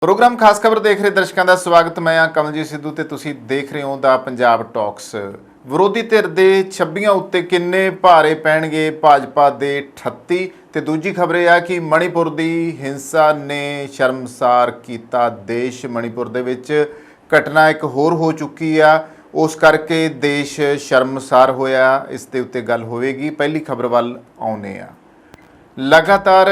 Programme खास खबर देख रहे दर्शकों का स्वागत। मैं हाँ कमलजीत सिद्धू ते तुसीं देख रहे हो दा पंजाब टॉक्स। विरोधी धिर दे 26 उत्ते किन्ने भारे पैणगे भाजपा दे 38 ते दूजी खबर यह है कि मणिपुर दी हिंसा ने शर्मसार कीता देश। मणिपुर दे विच घटना एक होर हो चुकी आ, उस करके देश शर्मसार होया। इस दे उत्ते गल होवेगी। पहली खबर वल आउने आ। लगातार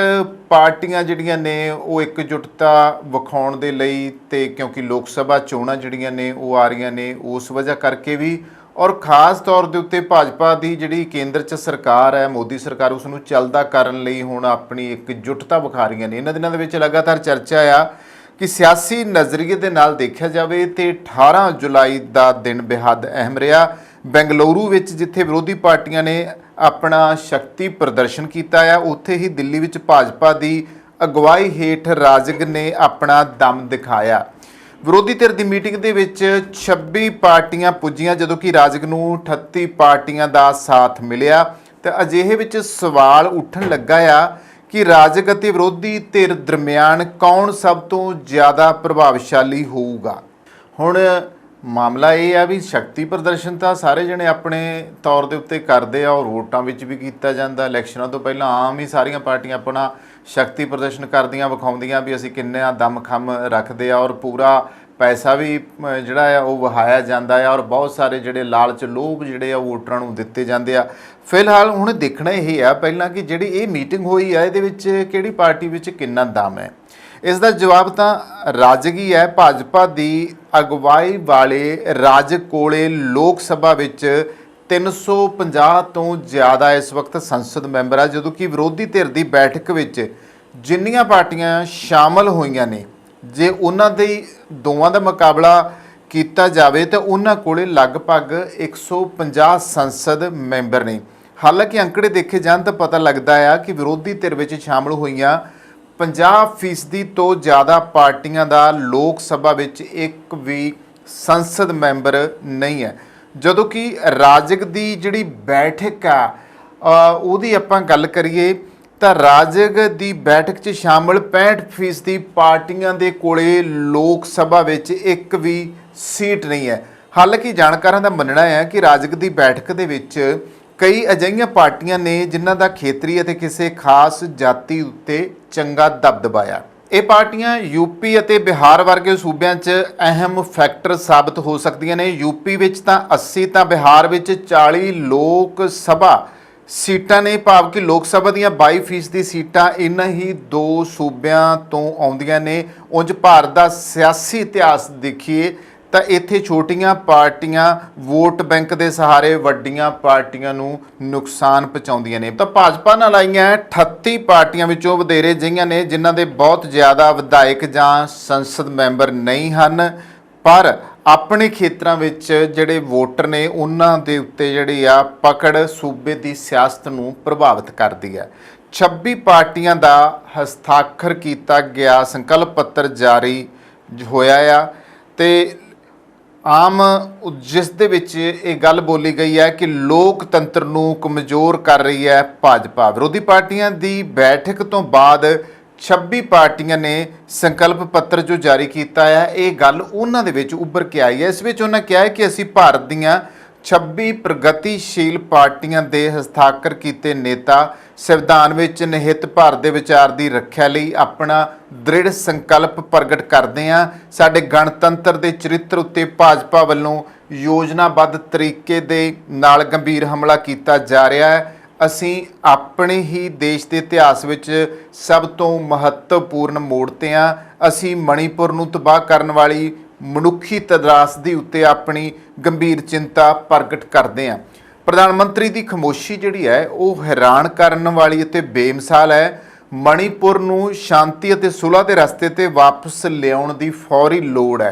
पार्टियां जिहड़ियां ने वो एकजुटता विखाउण दे लई ते क्योंकि लोक सभा चोणां जिहड़ियां ने वो आ रहीआं ने उस वजह करके भी और खास तौर दे उत्ते भाजपा दी जिहड़ी केंद्र 'च सरकार है मोदी सरकार उसनूं चलदा करन लई हुण अपनी एकजुटता विखा रहीआं ने। इन्हां दिनां दे विच लगातार चर्चा आ कि सियासी नज़रिए दे नाल देखिया जावे ते 18 जुलाई दा दिन बेहद अहम रहा। बेंगलुरु विच जिथे विरोधी पार्टियां ने अपना शक्ति प्रदर्शन किया है, उत्थे ही दिल्ली विच भाजपा की अगवाई हेठ राजग ने अपना दम दिखाया। विरोधी धिर की मीटिंग दे विच 26 पार्टियां पुजियां जदों कि राजग नूं 38 पार्टियां का साथ मिलिया। तो अजिहे विच सवाल उठन लगा आ कि राजग अते विरोधी धिर दरम्यान कौन सब तो ज़्यादा प्रभावशाली होऊगा। हुण मामला ये आ भी शक्ति प्रदर्शन तो सारे जने अपने तौर के उत्ते करते और वोटां विच भी किया जाता। इलैक्शनां तो पहला आम ही सारियां पार्टियां अपना शक्ति प्रदर्शन करदियां विखाउंदियां भी असीं किन्ना दम खम रखते और पूरा पैसा भी जिहड़ा आ वो वहाया जाता है और बहुत सारे जिहड़े लालच लोभ जिहड़े आ वोटरां नूं दित्ते जांदे आ। फिलहाल हुण देखना यही आ पहिलां कि जिहड़ी ये मीटिंग होई आ इहदे विच किहड़ी पार्टी विच किन्ना दम है। इसका जवाब तो राजग ही है। भाजपा की अगवाई वाले राजग कोले लोक सभा विच 350 तो ज़्यादा इस वक्त संसद मैंबर है, जदों कि विरोधी धिर की बैठक विच जिन्नियां पार्टियां शामिल होईयां ने जे उन्हां दे दोवां दा मुकाबला किया जाए तो उन्हां कोले लगभग 150 संसद मैंबर ने। हालांकि अंकड़े देखे जान तो पता लगता है कि विरोधी धिर विच शामिल होईयां 50% तो ज़्यादा पार्टियां का लोक सभा विच एक भी संसद मैंबर नहीं है। जदों कि राजग की जिहड़ी बैठक आ उहदी आपां गल करिए तो राजग की बैठक 'च शामिल 65% पार्टियां दे कोले लोक सभा विच एक भी सीट नहीं है। हालांकि जानकारां दा मनना है कि राजग की बैठक दे विच कई अजिहियां पार्टियां ने जिन्हां दा खेतरी अते किसी खास जाति उत्ते चंगा दबदबा आ। ये पार्टियां यूपी अते बिहार वर्गे सूबियां च अहम फैक्टर साबित हो सकदियां ने। यूपी विच तां 80 तां बिहार विच 40 लोक सभा सीटां ने, भाव कि लोक सभा दीयां 22% सीटां इन्हां ही दो सूबियां तो आउंदियां ने। उंज भारत दा सियासी इतिहास देखिए तो इत्थे छोटियां पार्टियां वोट बैंक के सहारे वड्डियां पार्टियां नूं नुकसान पहुंचाउंदियां ने। तो भाजपा नाल आईयां 38 पार्टियां विचों वधेरे जिहियां ने जिन्हां दे बहुत ज़्यादा विधायक जां संसद मैंबर नहीं हन, पर अपने खेतरां विच जिहड़े वोटर ने उन्हां दे उत्ते जिहड़ी आ पकड़ सूबे की सियासत नूं प्रभावित करदी है। 26 पार्टियां दा हस्ताक्षर किया गया संकल्प पत्र जारी होया आ ते आम जिस दे विच ये गल बोली गई है कि लोकतंत्र नूं कमज़ोर कर रही है भाजपा। विरोधी पार्टियां दी बैठक तो बाद 26 पार्टियां ने संकल्प पत्र जो जारी किया है ये गल उन्हां दे विच उभर के आई है। इस विच उन्हां कहा है कि असीं भारत दीयां 26 प्रगतिशील पार्टियां दे हस्ताक्षर किए नेता संविधान विच निहित भारत दे विचार की रखिया लई अपना दृढ़ संकल्प प्रगट करते हैं। साडे गणतंत्र के चरित्र उत्ते भाजपा वालों योजनाबद्ध तरीके दे नाल गंभीर हमला किया जा रहा है। असीं अपने ही देश के इतिहास विच सब तो महत्वपूर्ण मोड़ ते हां। असीं मणिपुर नूं तबाह करन वाली मनुखी त्रासदी उत्ते अपनी गंभीर चिंता प्रगट करते हैं। प्रधानमंत्री की खामोशी जिहड़ी है वो हैरान करन वाली अते बेमिसाल है। मणिपुर नूं शांति अते सुलह के रस्ते ते वापस लियाउण दी फौरी लोड़ है।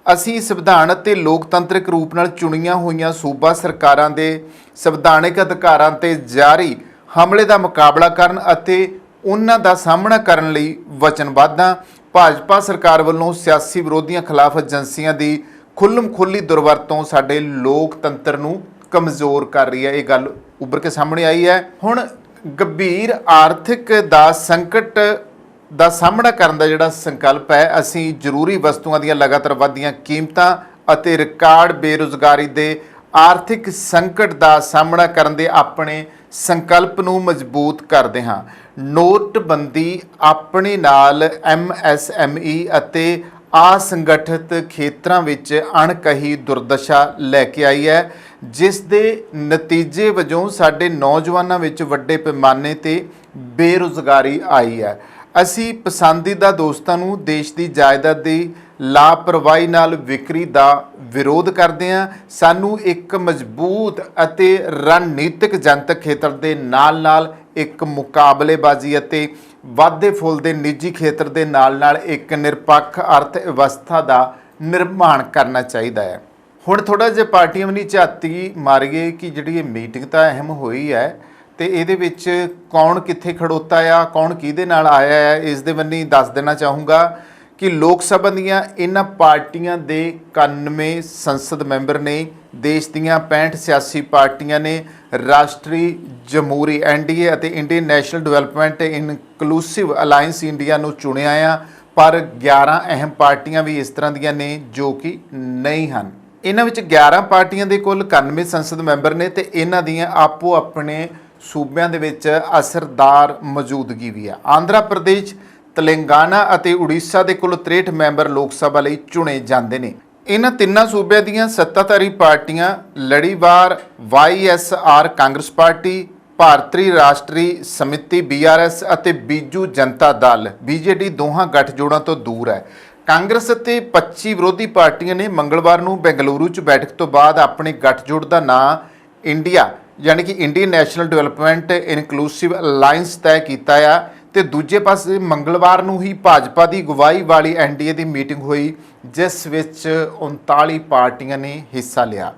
असीं संविधान अते लोकतंत्रिक रूप नाल चुणीआं होईआं सूबा सरकारां दे संविधानिक अधिकारां ते जारी हमले का मुकाबला करन अते उन्हां दा सामना करन लई वचनबद्ध हां। भाजपा सरकार वालों सियासी विरोधियों खिलाफ एजेंसियां की खुल्लम खुल्ली दुरवरतों साडे लोकतंत्र नूं कमज़ोर कर रही है। ये गल उभर के सामने आई है। हुण गंभीर आर्थिक दा संकट ਦਾ ਸਾਹਮਣਾ ਕਰਨ ਦਾ ਜਿਹੜਾ ਸੰਕਲਪ ਹੈ, ਅਸੀਂ ਜ਼ਰੂਰੀ ਵਸਤੂਆਂ ਦੀਆਂ ਲਗਾਤਾਰ ਵਧਦੀਆਂ ਕੀਮਤਾਂ ਅਤੇ ਰਿਕਾਰਡ ਬੇਰੁਜ਼ਗਾਰੀ ਦੇ ਆਰਥਿਕ ਸੰਕਟ ਦਾ ਸਾਹਮਣਾ ਕਰਨ ਦੇ ਆਪਣੇ ਸੰਕਲਪ ਨੂੰ ਮਜ਼ਬੂਤ ਕਰਦੇ ਹਾਂ। ਨੋਟਬੰਦੀ ਆਪਣੇ ਨਾਲ MSME ਅਤੇ ਅਸੰਗਠਿਤ ਖੇਤਰਾਂ ਵਿੱਚ ਅਣਕਹੀ ਦੁਰਦਸ਼ਾ ਲੈ ਕੇ ਆਈ ਹੈ, ਜਿਸ ਦੇ ਨਤੀਜੇ ਵਜੋਂ ਸਾਡੇ ਨੌਜਵਾਨਾਂ ਵਿੱਚ ਵੱਡੇ ਪੈਮਾਨੇ ਤੇ ਬੇਰੁਜ਼ਗਾਰੀ ਆਈ ਹੈ। ਅਸੀਂ ਪਸੰਦੀਦਾ ਦੋਸਤਾਂ ਨੂੰ ਦੇਸ਼ ਦੀ ਜਾਇਦਾਦ ਦੀ ਲਾਪਰਵਾਹੀ ਨਾਲ ਵਿਕਰੀ ਦਾ ਵਿਰੋਧ ਕਰਦੇ ਹਾਂ। ਸਾਨੂੰ ਇੱਕ ਮਜ਼ਬੂਤ ਅਤੇ ਰਣਨੀਤਿਕ ਜਨਤਕ ਖੇਤਰ ਦੇ ਨਾਲ-ਨਾਲ ਇੱਕ ਮੁਕਾਬਲੇਬਾਜ਼ੀ ਅਤੇ ਵਾਧੇ ਫੁੱਲਦੇ ਨਿੱਜੀ ਖੇਤਰ ਦੇ ਨਾਲ-ਨਾਲ ਇੱਕ ਨਿਰਪੱਖ ਅਰਥ ਵਿਵਸਥਾ ਦਾ ਨਿਰਮਾਣ ਕਰਨਾ ਚਾਹੀਦਾ ਹੈ। ਹੁਣ ਥੋੜਾ ਜਿਹਾ ਪਾਰਟੀਆਂ ਵੀ ਝਾਤੀ ਮਾਰੀਏ ਕਿ ਜਿਹੜੀ ਇਹ ਮੀਟਿੰਗ ਤਾਂ ਅਹਿਮ ਹੋਈ ਹੈ ਤੇ ਇਹਦੇ ਵਿੱਚ ਕੌਣ ਕਿੱਥੇ ਖੜੋਤਾ ਆ, ਕੌਣ ਕਿਹਦੇ ਨਾਲ ਆਇਆ ਹੈ, ਇਸ ਦੇ ਬੰਨੀ ਦੱਸ ਦੇਣਾ ਚਾਹੂੰਗਾ ਕਿ ਲੋਕ ਸਭਾ ਦੀਆਂ ਇਹਨਾਂ ਪਾਰਟੀਆਂ ਦੇ 91 ਸੰਸਦ ਮੈਂਬਰ ਨੇ, ਦੇਸ਼ ਦੀਆਂ 65 ਸਿਆਸੀ ਪਾਰਟੀਆਂ ਨੇ, ਰਾਸ਼ਟਰੀ ਜਮਹੂਰੀ NDA ਅਤੇ Indian national development inclusive alliance India ਨੂੰ ਚੁਣਿਆ ਆ, ਪਰ 11 ਅਹਿਮ ਪਾਰਟੀਆਂ ਵੀ ਇਸ ਤਰ੍ਹਾਂ ਦੀਆਂ ਨੇ ਜੋ ਕਿ ਨਹੀਂ ਹਨ। ਇਹਨਾਂ ਵਿੱਚ 11 ਪਾਰਟੀਆਂ ਦੇ ਕੁੱਲ 91 ਸੰਸਦ ਮੈਂਬਰ ਨੇ ਤੇ ਇਹਨਾਂ ਦੀਆਂ ਆਪੋ ਆਪਣੇ ਸੂਬਿਆਂ ਦੇ ਵਿੱਚ ਅਸਰਦਾਰ ਮੌਜੂਦਗੀ ਵੀ ਆ। ਆਂਧਰਾ ਪ੍ਰਦੇਸ਼, ਤੇਲੰਗਾਨਾ ਅਤੇ ਉੜੀਸਾ ਦੇ ਕੁੱਲ 63 ਮੈਂਬਰ ਲੋਕ ਸਭਾ ਲਈ ਚੁਣੇ ਜਾਂਦੇ ਨੇ। ਇਹਨਾਂ ਤਿੰਨਾਂ ਸੂਬਿਆਂ ਦੀਆਂ ਸੱਤਾਧਾਰੀ ਪਾਰਟੀਆਂ ਲੜੀਵਾਰ YSR ਕਾਂਗਰਸ ਪਾਰਟੀ, ਭਾਰਤੀ ਰਾਸ਼ਟਰੀ ਸਮਿਤੀ BRS ਅਤੇ ਬੀਜੂ ਜਨਤਾ ਦਲ BJD ਦੋਹਾਂ ਗੱਠਜੋੜਾਂ ਤੋਂ ਦੂਰ ਹੈ। ਕਾਂਗਰਸ ਅਤੇ 25 ਵਿਰੋਧੀ ਪਾਰਟੀਆਂ ਨੇ ਮੰਗਲਵਾਰ ਨੂੰ ਬੈਂਗਲੁਰੂ 'ਚ ਬੈਠਕ ਤੋਂ ਬਾਅਦ ਆਪਣੇ ਗੱਠਜੋੜ ਦਾ ਨਾਂ ਇੰਡੀਆ ਯਾਨੀ ਕਿ Indian national development inclusive alliance ਤੈਅ ਕੀਤਾ ਆ ਤੇ ਦੂਜੇ ਪਾਸੇ ਮੰਗਲਵਾਰ ਨੂੰ ਹੀ ਭਾਜਪਾ ਦੀ ਅਗਵਾਈ ਵਾਲੀ NDA ਦੀ ਮੀਟਿੰਗ ਹੋਈ, ਜਿਸ ਵਿੱਚ 39 ਪਾਰਟੀਆਂ ਨੇ ਹਿੱਸਾ ਲਿਆ।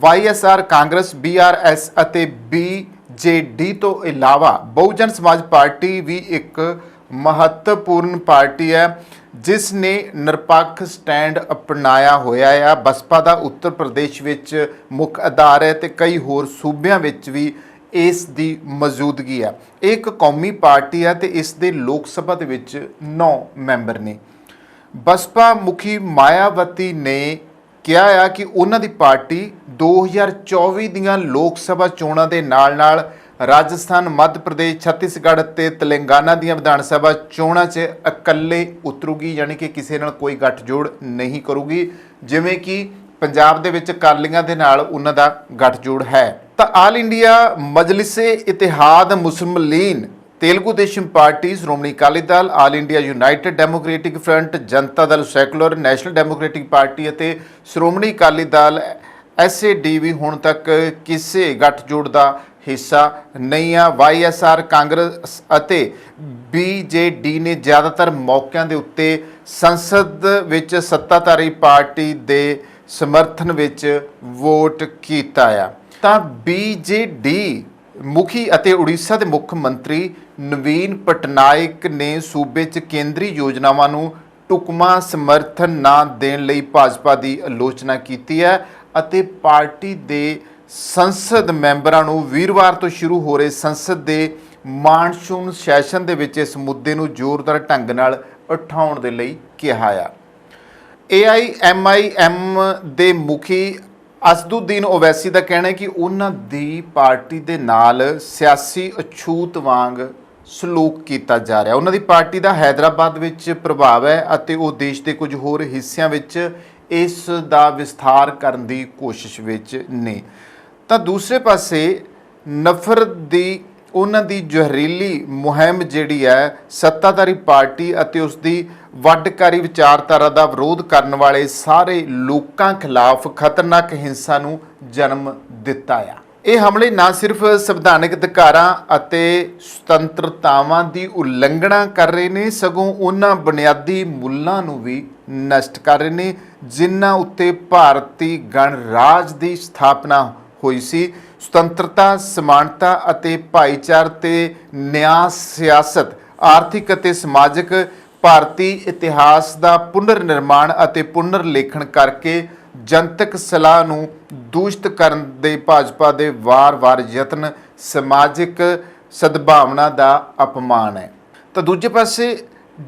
YSR ਕਾਂਗਰਸ, BRS ਅਤੇ BJD ਤੋਂ ਇਲਾਵਾ ਬਹੁਜਨ ਸਮਾਜ ਪਾਰਟੀ ਵੀ ਇੱਕ ਮਹੱਤਵਪੂਰਨ ਪਾਰਟੀ ਹੈ ਜਿਸ ਨੇ ਨਿਰਪੱਖ ਸਟੈਂਡ ਅਪਣਾਇਆ ਹੋਇਆ ਆ। ਬਸਪਾ ਦਾ ਉੱਤਰ ਪ੍ਰਦੇਸ਼ ਵਿੱਚ ਮੁੱਖ ਆਧਾਰ ਹੈ ਤੇ ਕਈ ਹੋਰ ਸੂਬਿਆਂ ਵਿੱਚ ਵੀ ਇਸ ਦੀ ਮੌਜੂਦਗੀ ਹੈ। ਇਹ ਇੱਕ ਕੌਮੀ ਪਾਰਟੀ ਹੈ ਤੇ ਇਸ ਦੇ ਲੋਕ ਸਭਾ ਦੇ ਵਿੱਚ 9 ਮੈਂਬਰ ਨੇ। ਬਸਪਾ ਮੁਖੀ ਮਾਇਆਵਤੀ ਨੇ ਕਿਹਾ ਆ ਕਿ ਉਹਨਾਂ ਦੀ ਪਾਰਟੀ 2024 ਦੀਆਂ ਲੋਕ ਸਭਾ ਚੋਣਾਂ ਦੇ ਨਾਲ-ਨਾਲ ਰਾਜਸਥਾਨ, ਮੱਧ ਪ੍ਰਦੇਸ਼, ਛੱਤੀਸਗੜ੍ਹ ਅਤੇ ਤੇਲੰਗਾਨਾ ਦੀਆਂ ਵਿਧਾਨ ਸਭਾ ਚੋਣਾਂ 'ਚ ਇਕੱਲੇ ਉਤਰੂਗੀ, ਯਾਨੀ ਕਿ ਕਿਸੇ ਨਾਲ ਕੋਈ ਗੱਠਜੋੜ ਨਹੀਂ ਕਰੂਗੀ, ਜਿਵੇਂ ਕਿ ਪੰਜਾਬ ਦੇ ਵਿੱਚ ਅਕਾਲੀਆਂ ਦੇ ਨਾਲ ਉਹਨਾਂ ਦਾ ਗੱਠਜੋੜ ਹੈ। ਤਾਂ all India Majlise Ittehad Muslimeen, Telugu Desam party, Shiromani Akali Dal, all India united democratic front, Janata Dal secular, national democratic party ਅਤੇ श्रोमणी अकाली दल SAD भी ਹੁਣ तक ਕਿਸੇ ਗੱਠਜੋੜ ਦਾ ਹਿੱਸਾ ਨਹੀਂ ਆ। YSR ਕਾਂਗਰਸ ਅਤੇ BJD ਨੇ ਜ਼ਿਆਦਾਤਰ ਮੌਕਿਆਂ ਦੇ ਉੱਤੇ ਸੰਸਦ ਵਿੱਚ ਸੱਤਾਧਾਰੀ ਪਾਰਟੀ ਦੇ ਸਮਰਥਨ ਵਿੱਚ ਵੋਟ ਕੀਤਾ ਆ। ਤਾਂ BJD ਮੁਖੀ ਅਤੇ ਉੜੀਸਾ ਦੇ ਮੁੱਖ ਮੰਤਰੀ ਨਵੀਨ ਪਟਨਾਇਕ ਨੇ ਸੂਬੇ 'ਚ ਕੇਂਦਰੀ ਯੋਜਨਾਵਾਂ ਨੂੰ ਢੁਕਵਾਂ ਸਮਰਥਨ ਨਾ ਦੇਣ ਲਈ ਭਾਜਪਾ ਦੀ ਆਲੋਚਨਾ ਕੀਤੀ ਹੈ ਅਤੇ ਪਾਰਟੀ ਦੇ ਸੰਸਦ ਮੈਂਬਰਾਂ ਨੂੰ ਵੀਰਵਾਰ ਤੋਂ ਸ਼ੁਰੂ ਹੋ ਰਹੇ ਸੰਸਦ ਦੇ ਮਾਨਸੂਨ ਸੈਸ਼ਨ ਦੇ ਵਿੱਚ ਇਸ ਮੁੱਦੇ ਨੂੰ ਜ਼ੋਰਦਾਰ ਢੰਗ ਨਾਲ ਉਠਾਉਣ ਦੇ ਲਈ ਕਿਹਾ ਆ। AIMIM ਦੇ ਮੁਖੀ ਅਸਦੁਦੀਨ ਓਵੈਸੀ ਦਾ ਕਹਿਣਾ ਹੈ ਕਿ ਉਹਨਾਂ ਦੀ ਪਾਰਟੀ ਦੇ ਨਾਲ ਸਿਆਸੀ ਅਛੂਤ ਵਾਂਗ ਸਲੂਕ ਕੀਤਾ ਜਾ ਰਿਹਾ। ਉਹਨਾਂ ਦੀ ਪਾਰਟੀ ਦਾ ਹੈਦਰਾਬਾਦ ਵਿੱਚ ਪ੍ਰਭਾਵ ਹੈ ਅਤੇ ਉਹ ਦੇਸ਼ ਦੇ ਕੁਝ ਹੋਰ ਹਿੱਸਿਆਂ ਵਿੱਚ ਇਸ ਦਾ ਵਿਸਥਾਰ ਕਰਨ ਦੀ ਕੋਸ਼ਿਸ਼ ਵਿੱਚ ਨੇ। ਤਾਂ ਦੂਸਰੇ ਪਾਸੇ ਨਫ਼ਰਤ ਦੀ ਉਹਨਾਂ ਦੀ ਜ਼ਹਿਰੀਲੀ ਮੁਹਿੰਮ ਜਿਹੜੀ ਹੈ ਸੱਤਾਧਾਰੀ ਪਾਰਟੀ ਅਤੇ ਉਸ ਦੀ ਵੱਡਕਾਰੀ ਵਿਚਾਰਧਾਰਾ ਦਾ ਵਿਰੋਧ ਕਰਨ ਵਾਲੇ ਸਾਰੇ ਲੋਕਾਂ ਖਿਲਾਫ ਖਤਰਨਾਕ ਹਿੰਸਾ ਨੂੰ ਜਨਮ ਦਿੱਤਾ ਆ। ਇਹ ਹਮਲੇ ਨਾ ਸਿਰਫ ਸੰਵਿਧਾਨਕ ਅਧਿਕਾਰਾਂ ਅਤੇ ਸੁਤੰਤਰਤਾਵਾਂ ਦੀ ਉਲੰਘਣਾ ਕਰ ਰਹੇ ਨੇ, ਸਗੋਂ ਉਹਨਾਂ ਬੁਨਿਆਦੀ ਮੁੱਲਾਂ ਨੂੰ ਵੀ ਨਸ਼ਟ ਕਰ ਰਹੇ ਨੇ ਜਿਨ੍ਹਾਂ ਉੱਤੇ ਭਾਰਤੀ ਗਣਰਾਜ ਦੀ ਸਥਾਪਨਾ ਹੋਈ ਸੀ। ਸੁਤੰਤਰਤਾ, ਸਮਾਨਤਾ ਅਤੇ ਭਾਈਚਾਰੇ ਤੇ ਨਿਆਂ, ਸਿਆਸਤ, ਆਰਥਿਕ ਅਤੇ ਸਮਾਜਿਕ ਭਾਰਤੀ ਇਤਿਹਾਸ ਦਾ ਪੁਨਰ ਨਿਰਮਾਣ ਅਤੇ ਪੁਨਰ ਲੇਖਣ ਕਰਕੇ ਜਨਤਕ ਸਲਾਹ ਨੂੰ ਦੂਸ਼ਿਤ ਕਰਨ ਦੇ ਭਾਜਪਾ ਦੇ ਵਾਰ-ਵਾਰ ਯਤਨ ਸਮਾਜਿਕ ਸਦਭਾਵਨਾ ਦਾ ਅਪਮਾਨ ਹੈ। ਤਾਂ ਦੂਜੇ ਪਾਸੇ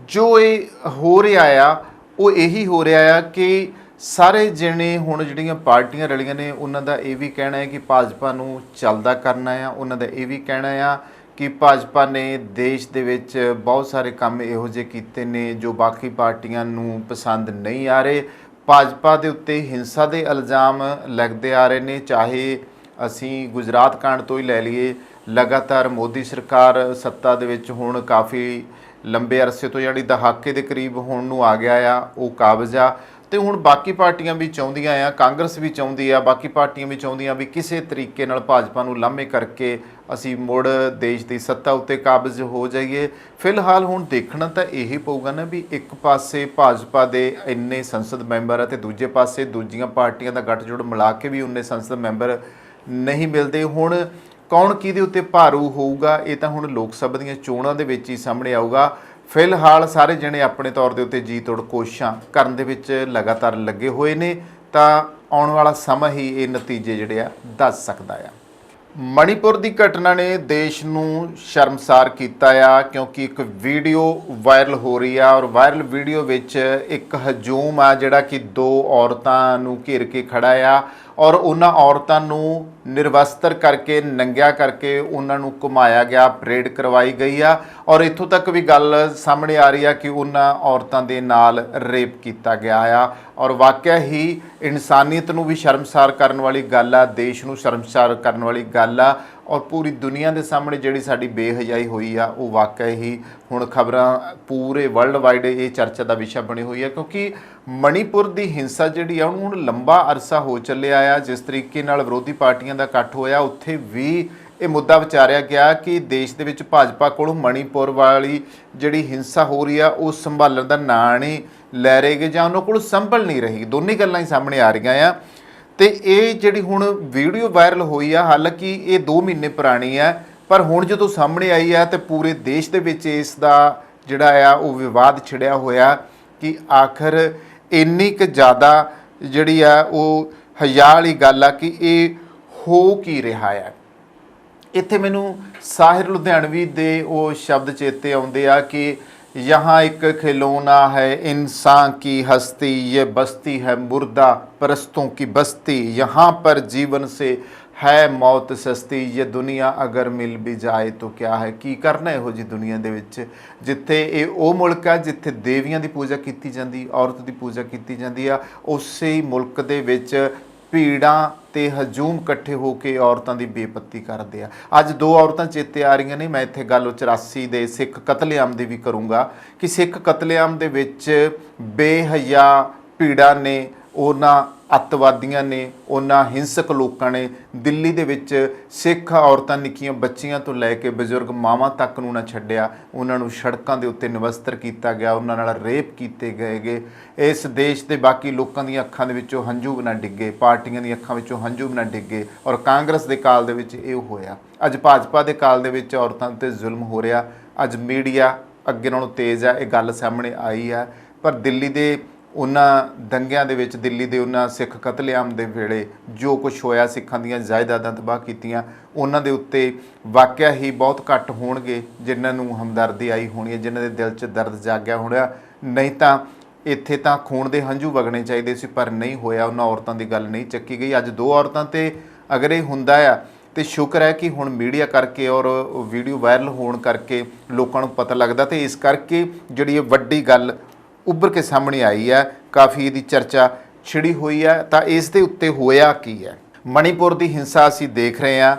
ਜੋ ਇਹ ਹੋ ਰਿਹਾ ਆ ਉਹ ਇਹੀ ਹੋ ਰਿਹਾ ਆ ਕਿ ਸਾਰੇ ਜਣੇ ਹੁਣ ਜਿਹੜੀਆਂ ਪਾਰਟੀਆਂ ਰਲੀਆਂ ਨੇ ਉਹਨਾਂ ਦਾ ਇਹ ਵੀ ਕਹਿਣਾ ਹੈ ਕਿ ਭਾਜਪਾ ਨੂੰ ਚੱਲਦਾ ਕਰਨਾ ਆ। ਉਹਨਾਂ ਦਾ ਇਹ ਵੀ ਕਹਿਣਾ ਆ ਕਿ ਭਾਜਪਾ ਨੇ ਦੇਸ਼ ਦੇ ਵਿੱਚ ਬਹੁਤ ਸਾਰੇ ਕੰਮ ਇਹੋ ਜਿਹੇ ਕੀਤੇ ਨੇ ਜੋ ਬਾਕੀ ਪਾਰਟੀਆਂ ਨੂੰ ਪਸੰਦ ਨਹੀਂ ਆ ਰਹੇ। ਭਾਜਪਾ ਦੇ ਉੱਤੇ ਹਿੰਸਾ ਦੇ ਇਲਜ਼ਾਮ ਲੱਗਦੇ ਆ ਰਹੇ ਨੇ, ਚਾਹੇ ਅਸੀਂ ਗੁਜਰਾਤ ਕਾਂਡ ਤੋਂ ਹੀ ਲੈ ਲਈਏ। ਲਗਾਤਾਰ ਮੋਦੀ ਸਰਕਾਰ ਸੱਤਾ ਦੇ ਵਿੱਚ ਹੁਣ ਕਾਫੀ ਲੰਬੇ ਅਰਸੇ ਤੋਂ ਜਿਹੜੀ ਦਹਾਕੇ ਦੇ ਕਰੀਬ ਹੋਣ ਨੂੰ ਆ ਗਿਆ ਆ, ਉਹ ਕਾਬਜ਼ ਆ। ਤੇ ਹੁਣ ਬਾਕੀ ਪਾਰਟੀਆਂ ਵੀ ਚਾਹੁੰਦੀਆਂ ਆ, ਕਾਂਗਰਸ ਵੀ ਚਾਹੁੰਦੀ ਆ, ਬਾਕੀ ਪਾਰਟੀਆਂ ਵੀ ਚਾਹੁੰਦੀਆਂ ਵੀ ਕਿਸੇ ਤਰੀਕੇ ਨਾਲ ਭਾਜਪਾ ਨੂੰ ਲਾਮੇ ਕਰਕੇ ਅਸੀਂ ਮੁੜ ਦੇਸ਼ ਦੀ ਸੱਤਾ ਉੱਤੇ ਕਾਬਜ਼ ਹੋ ਜਾਈਏ। ਫਿਲਹਾਲ ਹੁਣ ਦੇਖਣਾ ਤਾਂ ਇਹੀ ਪਊਗਾ ਨਾ ਵੀ ਇੱਕ ਪਾਸੇ ਭਾਜਪਾ ਦੇ ਇੰਨੇ ਸੰਸਦ ਮੈਂਬਰ ਆ ਤੇ ਦੂਜੇ ਪਾਸੇ ਦੂਜੀਆਂ ਪਾਰਟੀਆਂ ਦਾ ਗੱਠਜੋੜ ਮਿਲਾ ਕੇ ਵੀ ਉਨੇ ਸੰਸਦ ਮੈਂਬਰ ਨਹੀਂ ਮਿਲਦੇ। ਹੁਣ ਕੌਣ ਕਿਹਦੇ ਉੱਤੇ ਭਾਰੂ ਹੋਊਗਾ ਇਹ ਤਾਂ ਹੁਣ ਲੋਕ ਸਭਾ ਦੀਆਂ ਚੋਣਾਂ ਦੇ ਵਿੱਚ ਹੀ ਸਾਹਮਣੇ ਆਊਗਾ। ਫਿਲਹਾਲ ਸਾਰੇ ਜਣੇ ਆਪਣੇ ਤੌਰ ਦੇ ਉੱਤੇ ਜੀ ਤੋੜ ਕੋਸ਼ਿਸ਼ਾਂ ਕਰਨ ਦੇ ਵਿੱਚ ਲਗਾਤਾਰ ਲੱਗੇ ਹੋਏ ਨੇ, ਤਾਂ ਆਉਣ ਵਾਲਾ ਸਮਾਂ ਹੀ ਇਹ ਨਤੀਜੇ ਜਿਹੜੇ ਆ ਦੱਸ ਸਕਦਾ ਆ। ਮਣੀਪੁਰ ਦੀ ਘਟਨਾ ਨੇ ਦੇਸ਼ ਨੂੰ ਸ਼ਰਮਸਾਰ ਕੀਤਾ ਆ, ਕਿਉਂਕਿ ਇੱਕ ਵੀਡੀਓ ਵਾਇਰਲ ਹੋ ਰਹੀ ਆ ਔਰ ਵਾਇਰਲ ਵੀਡੀਓ ਵਿੱਚ ਇੱਕ ਹਜੂਮ ਆ ਜਿਹੜਾ ਕਿ ਦੋ ਔਰਤਾਂ ਨੂੰ ਘੇਰ ਕੇ ਖੜਾ ਆ ਔਰ ਉਹਨਾਂ ਔਰਤਾਂ ਨੂੰ ਨਿਰਵਸਤਰ ਕਰਕੇ ਨੰਗਿਆ ਕਰਕੇ ਉਹਨਾਂ ਨੂੰ ਘੁਮਾਇਆ ਗਿਆ, ਪਰੇਡ ਕਰਵਾਈ ਗਈ ਆ ਔਰ ਇੱਥੋਂ ਤੱਕ ਵੀ ਗੱਲ ਸਾਹਮਣੇ ਆ ਰਹੀ ਆ ਕਿ ਉਹਨਾਂ ਔਰਤਾਂ ਦੇ ਨਾਲ ਰੇਪ ਕੀਤਾ ਗਿਆ ਆ ਔਰ ਵਾਕਿਆ ਹੀ ਇਨਸਾਨੀਅਤ ਨੂੰ ਵੀ ਸ਼ਰਮਸਾਰ ਕਰਨ ਵਾਲੀ ਗੱਲ ਆ, ਦੇਸ਼ ਨੂੰ ਸ਼ਰਮਸਾਰ ਕਰਨ ਵਾਲੀ ਗੱਲ ਆ ਔਰ ਪੂਰੀ ਦੁਨੀਆ ਦੇ ਸਾਹਮਣੇ ਜਿਹੜੀ ਸਾਡੀ ਬੇਹਯਾਈ ਹੋਈ ਆ ਉਹ ਵਾਕਿਆ ਹੀ ਹੁਣ ਖਬਰਾਂ ਪੂਰੇ ਵਰਲਡ ਵਾਈਡ ਇਹ ਚਰਚਾ ਦਾ ਵਿਸ਼ਾ ਬਣੀ ਹੋਈ ਆ। ਕਿਉਂਕਿ ਮਣੀਪੁਰ ਦੀ ਹਿੰਸਾ ਜਿਹੜੀ ਆ ਉਹਨੂੰ ਹੁਣ ਲੰਬਾ ਅਰਸਾ ਹੋ ਚੱਲਿਆ ਆ। ਜਿਸ ਤਰੀਕੇ ਨਾਲ ਵਿਰੋਧੀ ਪਾਰਟੀਆਂ ਦਾ ਇਕੱਠ ਹੋਇਆ ਉੱਥੇ ਵੀ ਇਹ ਮੁੱਦਾ ਵਿਚਾਰਿਆ ਗਿਆ ਕਿ ਦੇਸ਼ ਦੇ ਵਿੱਚ ਭਾਜਪਾ ਕੋਲੋਂ ਮਣੀਪੁਰ ਵਾਲੀ ਜਿਹੜੀ ਹਿੰਸਾ ਹੋ ਰਹੀ ਆ ਉਹ ਸੰਭਾਲਣ ਦਾ ਨਾਂ ਨਹੀਂ ਲੈ ਰਹੇਗੇ ਜਾਂ ਉਹਨਾਂ ਕੋਲ ਸੰਭਲ ਨਹੀਂ ਰਹੀ। ਦੋਨੇ ਗੱਲਾਂ ਹੀ ਸਾਹਮਣੇ ਆ ਰਹੀਆਂ ਆ। ਤੇ ਇਹ ਜਿਹੜੀ ਹੁਣ ਵੀਡੀਓ ਵਾਇਰਲ ਹੋਈ ਆ, ਹਾਲਾਂਕਿ ਇਹ 2 ਮਹੀਨੇ ਪੁਰਾਣੀ ਆ, ਪਰ ਹੁਣ ਜਦੋਂ ਸਾਹਮਣੇ ਆਈ ਆ ਤੇ ਪੂਰੇ ਦੇਸ਼ ਦੇ ਵਿੱਚ ਇਸ ਦਾ ਜਿਹੜਾ ਆ ਉਹ ਵਿਵਾਦ ਛਿੜਿਆ ਹੋਇਆ ਕਿ ਆਖਰ ਇੰਨੀ ਕੁ ਜ਼ਿਆਦਾ ਜਿਹੜੀ ਆ ਉਹ ਹਯਾ ਵਾਲੀ ਗੱਲ ਆ ਕਿ ਇਹ ਹੋ ਕੀ ਰਿਹਾ ਆ। ਇੱਥੇ ਮੈਨੂੰ ਸਾਹਿਰ ਲੁਧਿਆਣਵੀ ਦੇ ਉਹ ਸ਼ਬਦ ਚੇਤੇ ਆਉਂਦੇ ਆ ਕਿ यहाँ एक खिलौना है इंसान की हस्ती, ये बस्ती है मुर्दा परस्तों की बस्ती, यहाँ पर जीवन से है मौत सस्ती, ये दुनिया अगर मिल भी जाए तो क्या है। की करना ਇਹੋ ਜੀ ਦੁਨੀਆ ਦੇ ਵਿੱਚ ਜਿੱਥੇ ਇਹ ਉਹ ਮੁਲਕ ਆ ਜਿੱਥੇ ਦੇਵੀਆਂ ਦੀ ਪੂਜਾ ਕੀਤੀ ਜਾਂਦੀ, ਔਰਤ ਦੀ ਪੂਜਾ ਕੀਤੀ ਜਾਂਦੀ ਆ, ਉਸੇ ਹੀ ਮੁਲਕ ਦੇ ਵਿੱਚ ਭੀੜਾਂ ਤੇ ਹਜੂਮ ਇਕੱਠੇ ਹੋ ਕੇ ਔਰਤਾਂ ਦੀ ਬੇਪੱਤੀ ਕਰਦੇ ਆ। ਅੱਜ 2 ਔਰਤਾਂ ਚੇਤੇ ਆ ਰਹੀਆਂ ਨੇ। ਮੈਂ ਇੱਥੇ ਗੱਲ 84 ਦੇ ਸਿੱਖ ਕਤਲੇਆਮ ਦੀ ਵੀ ਕਰੂੰਗਾ ਕਿ ਸਿੱਖ ਕਤਲੇਆਮ ਦੇ ਵਿੱਚ ਬੇਹਯਾ ਭੀੜਾਂ ਨੇ, ਉਹਨਾਂ ਅੱਤਵਾਦੀਆਂ ਨੇ, ਉਹਨਾਂ ਹਿੰਸਕ ਲੋਕਾਂ ਨੇ ਦਿੱਲੀ ਦੇ ਵਿੱਚ ਸਿੱਖ ਔਰਤਾਂ, ਨਿੱਕੀਆਂ ਬੱਚੀਆਂ ਤੋਂ ਲੈ ਕੇ ਬਜ਼ੁਰਗ ਮਾਵਾਂ ਤੱਕ ਨੂੰ ਨਾ ਛੱਡਿਆ। ਉਹਨਾਂ ਨੂੰ ਸੜਕਾਂ ਦੇ ਉੱਤੇ ਨਿਵਸਤਰ ਕੀਤਾ ਗਿਆ, ਉਹਨਾਂ ਨਾਲ ਰੇਪ ਕੀਤੇ ਗਏਗੇ। ਇਸ ਦੇਸ਼ ਦੇ ਬਾਕੀ ਲੋਕਾਂ ਦੀਆਂ ਅੱਖਾਂ ਦੇ ਵਿੱਚੋਂ ਹੰਝੂ ਨਾ ਡਿੱਗੇ, ਪਾਰਟੀਆਂ ਦੀਆਂ ਅੱਖਾਂ ਵਿੱਚੋਂ ਹੰਝੂ ਨਾ ਡਿੱਗੇ ਔਰ ਕਾਂਗਰਸ ਦੇ ਕਾਲ ਦੇ ਵਿੱਚ ਇਹ ਹੋਇਆ। ਅੱਜ ਭਾਜਪਾ ਦੇ ਕਾਲ ਦੇ ਵਿੱਚ ਔਰਤਾਂ 'ਤੇ ਜ਼ੁਲਮ ਹੋ ਰਿਹਾ। ਅੱਜ ਮੀਡੀਆ ਅੱਗੇ ਨਾਲੋਂ ਤੇਜ਼ ਆ, ਇਹ ਗੱਲ ਸਾਹਮਣੇ ਆਈ ਆ। ਪਰ ਦਿੱਲੀ ਦੇ ਉਹਨਾਂ ਦੰਗਿਆਂ ਦੇ ਵਿੱਚ, ਦਿੱਲੀ ਦੇ ਉਹਨਾਂ ਸਿੱਖ ਕਤਲੇਆਮ ਦੇ ਵੇਲੇ ਜੋ ਕੁਝ ਹੋਇਆ, ਸਿੱਖਾਂ ਦੀਆਂ ਜਾਇਦਾਦਾਂ ਤਬਾਹ ਕੀਤੀਆਂ, ਉਹਨਾਂ ਦੇ ਉੱਤੇ ਵਾਕਿਆ ਹੀ ਬਹੁਤ ਘੱਟ ਹੋਣਗੇ ਜਿਨ੍ਹਾਂ ਨੂੰ ਹਮਦਰਦੀ ਆਈ ਹੋਣੀ ਹੈ, ਜਿਨ੍ਹਾਂ ਦੇ ਦਿਲ 'ਚ ਦਰਦ ਜਾਗਿਆ ਹੋਣਾ। ਨਹੀਂ ਤਾਂ ਇੱਥੇ ਤਾਂ ਖੂਨ ਦੇ ਹੰਝੂ ਵਗਣੇ ਚਾਹੀਦੇ ਸੀ, ਪਰ ਨਹੀਂ ਹੋਇਆ। ਉਹਨਾਂ ਔਰਤਾਂ ਦੀ ਗੱਲ ਨਹੀਂ ਚੱਕੀ ਗਈ। ਅੱਜ 2 ਔਰਤਾਂ 'ਤੇ ਅਗਰ ਇਹ ਹੁੰਦਾ ਆ ਤੇ ਸ਼ੁਕਰ ਹੈ ਕਿ ਹੁਣ ਮੀਡੀਆ ਕਰਕੇ ਔਰ ਵੀਡੀਓ ਵਾਇਰਲ ਹੋਣ ਕਰਕੇ ਲੋਕਾਂ ਨੂੰ ਪਤਾ ਲੱਗਦਾ ਤੇ ਇਸ ਕਰਕੇ ਜਿਹੜੀ ਇਹ ਵੱਡੀ ਗੱਲ ਉੱਭਰ ਕੇ ਸਾਹਮਣੇ ਆਈ ਹੈ, ਕਾਫੀ ਇਹਦੀ ਚਰਚਾ ਛਿੜੀ ਹੋਈ ਹੈ। ਤਾਂ ਇਸ ਦੇ ਉੱਤੇ ਹੋਇਆ ਕੀ ਹੈ? ਮਣੀਪੁਰ ਦੀ ਹਿੰਸਾ ਅਸੀਂ ਦੇਖ ਰਹੇ ਹਾਂ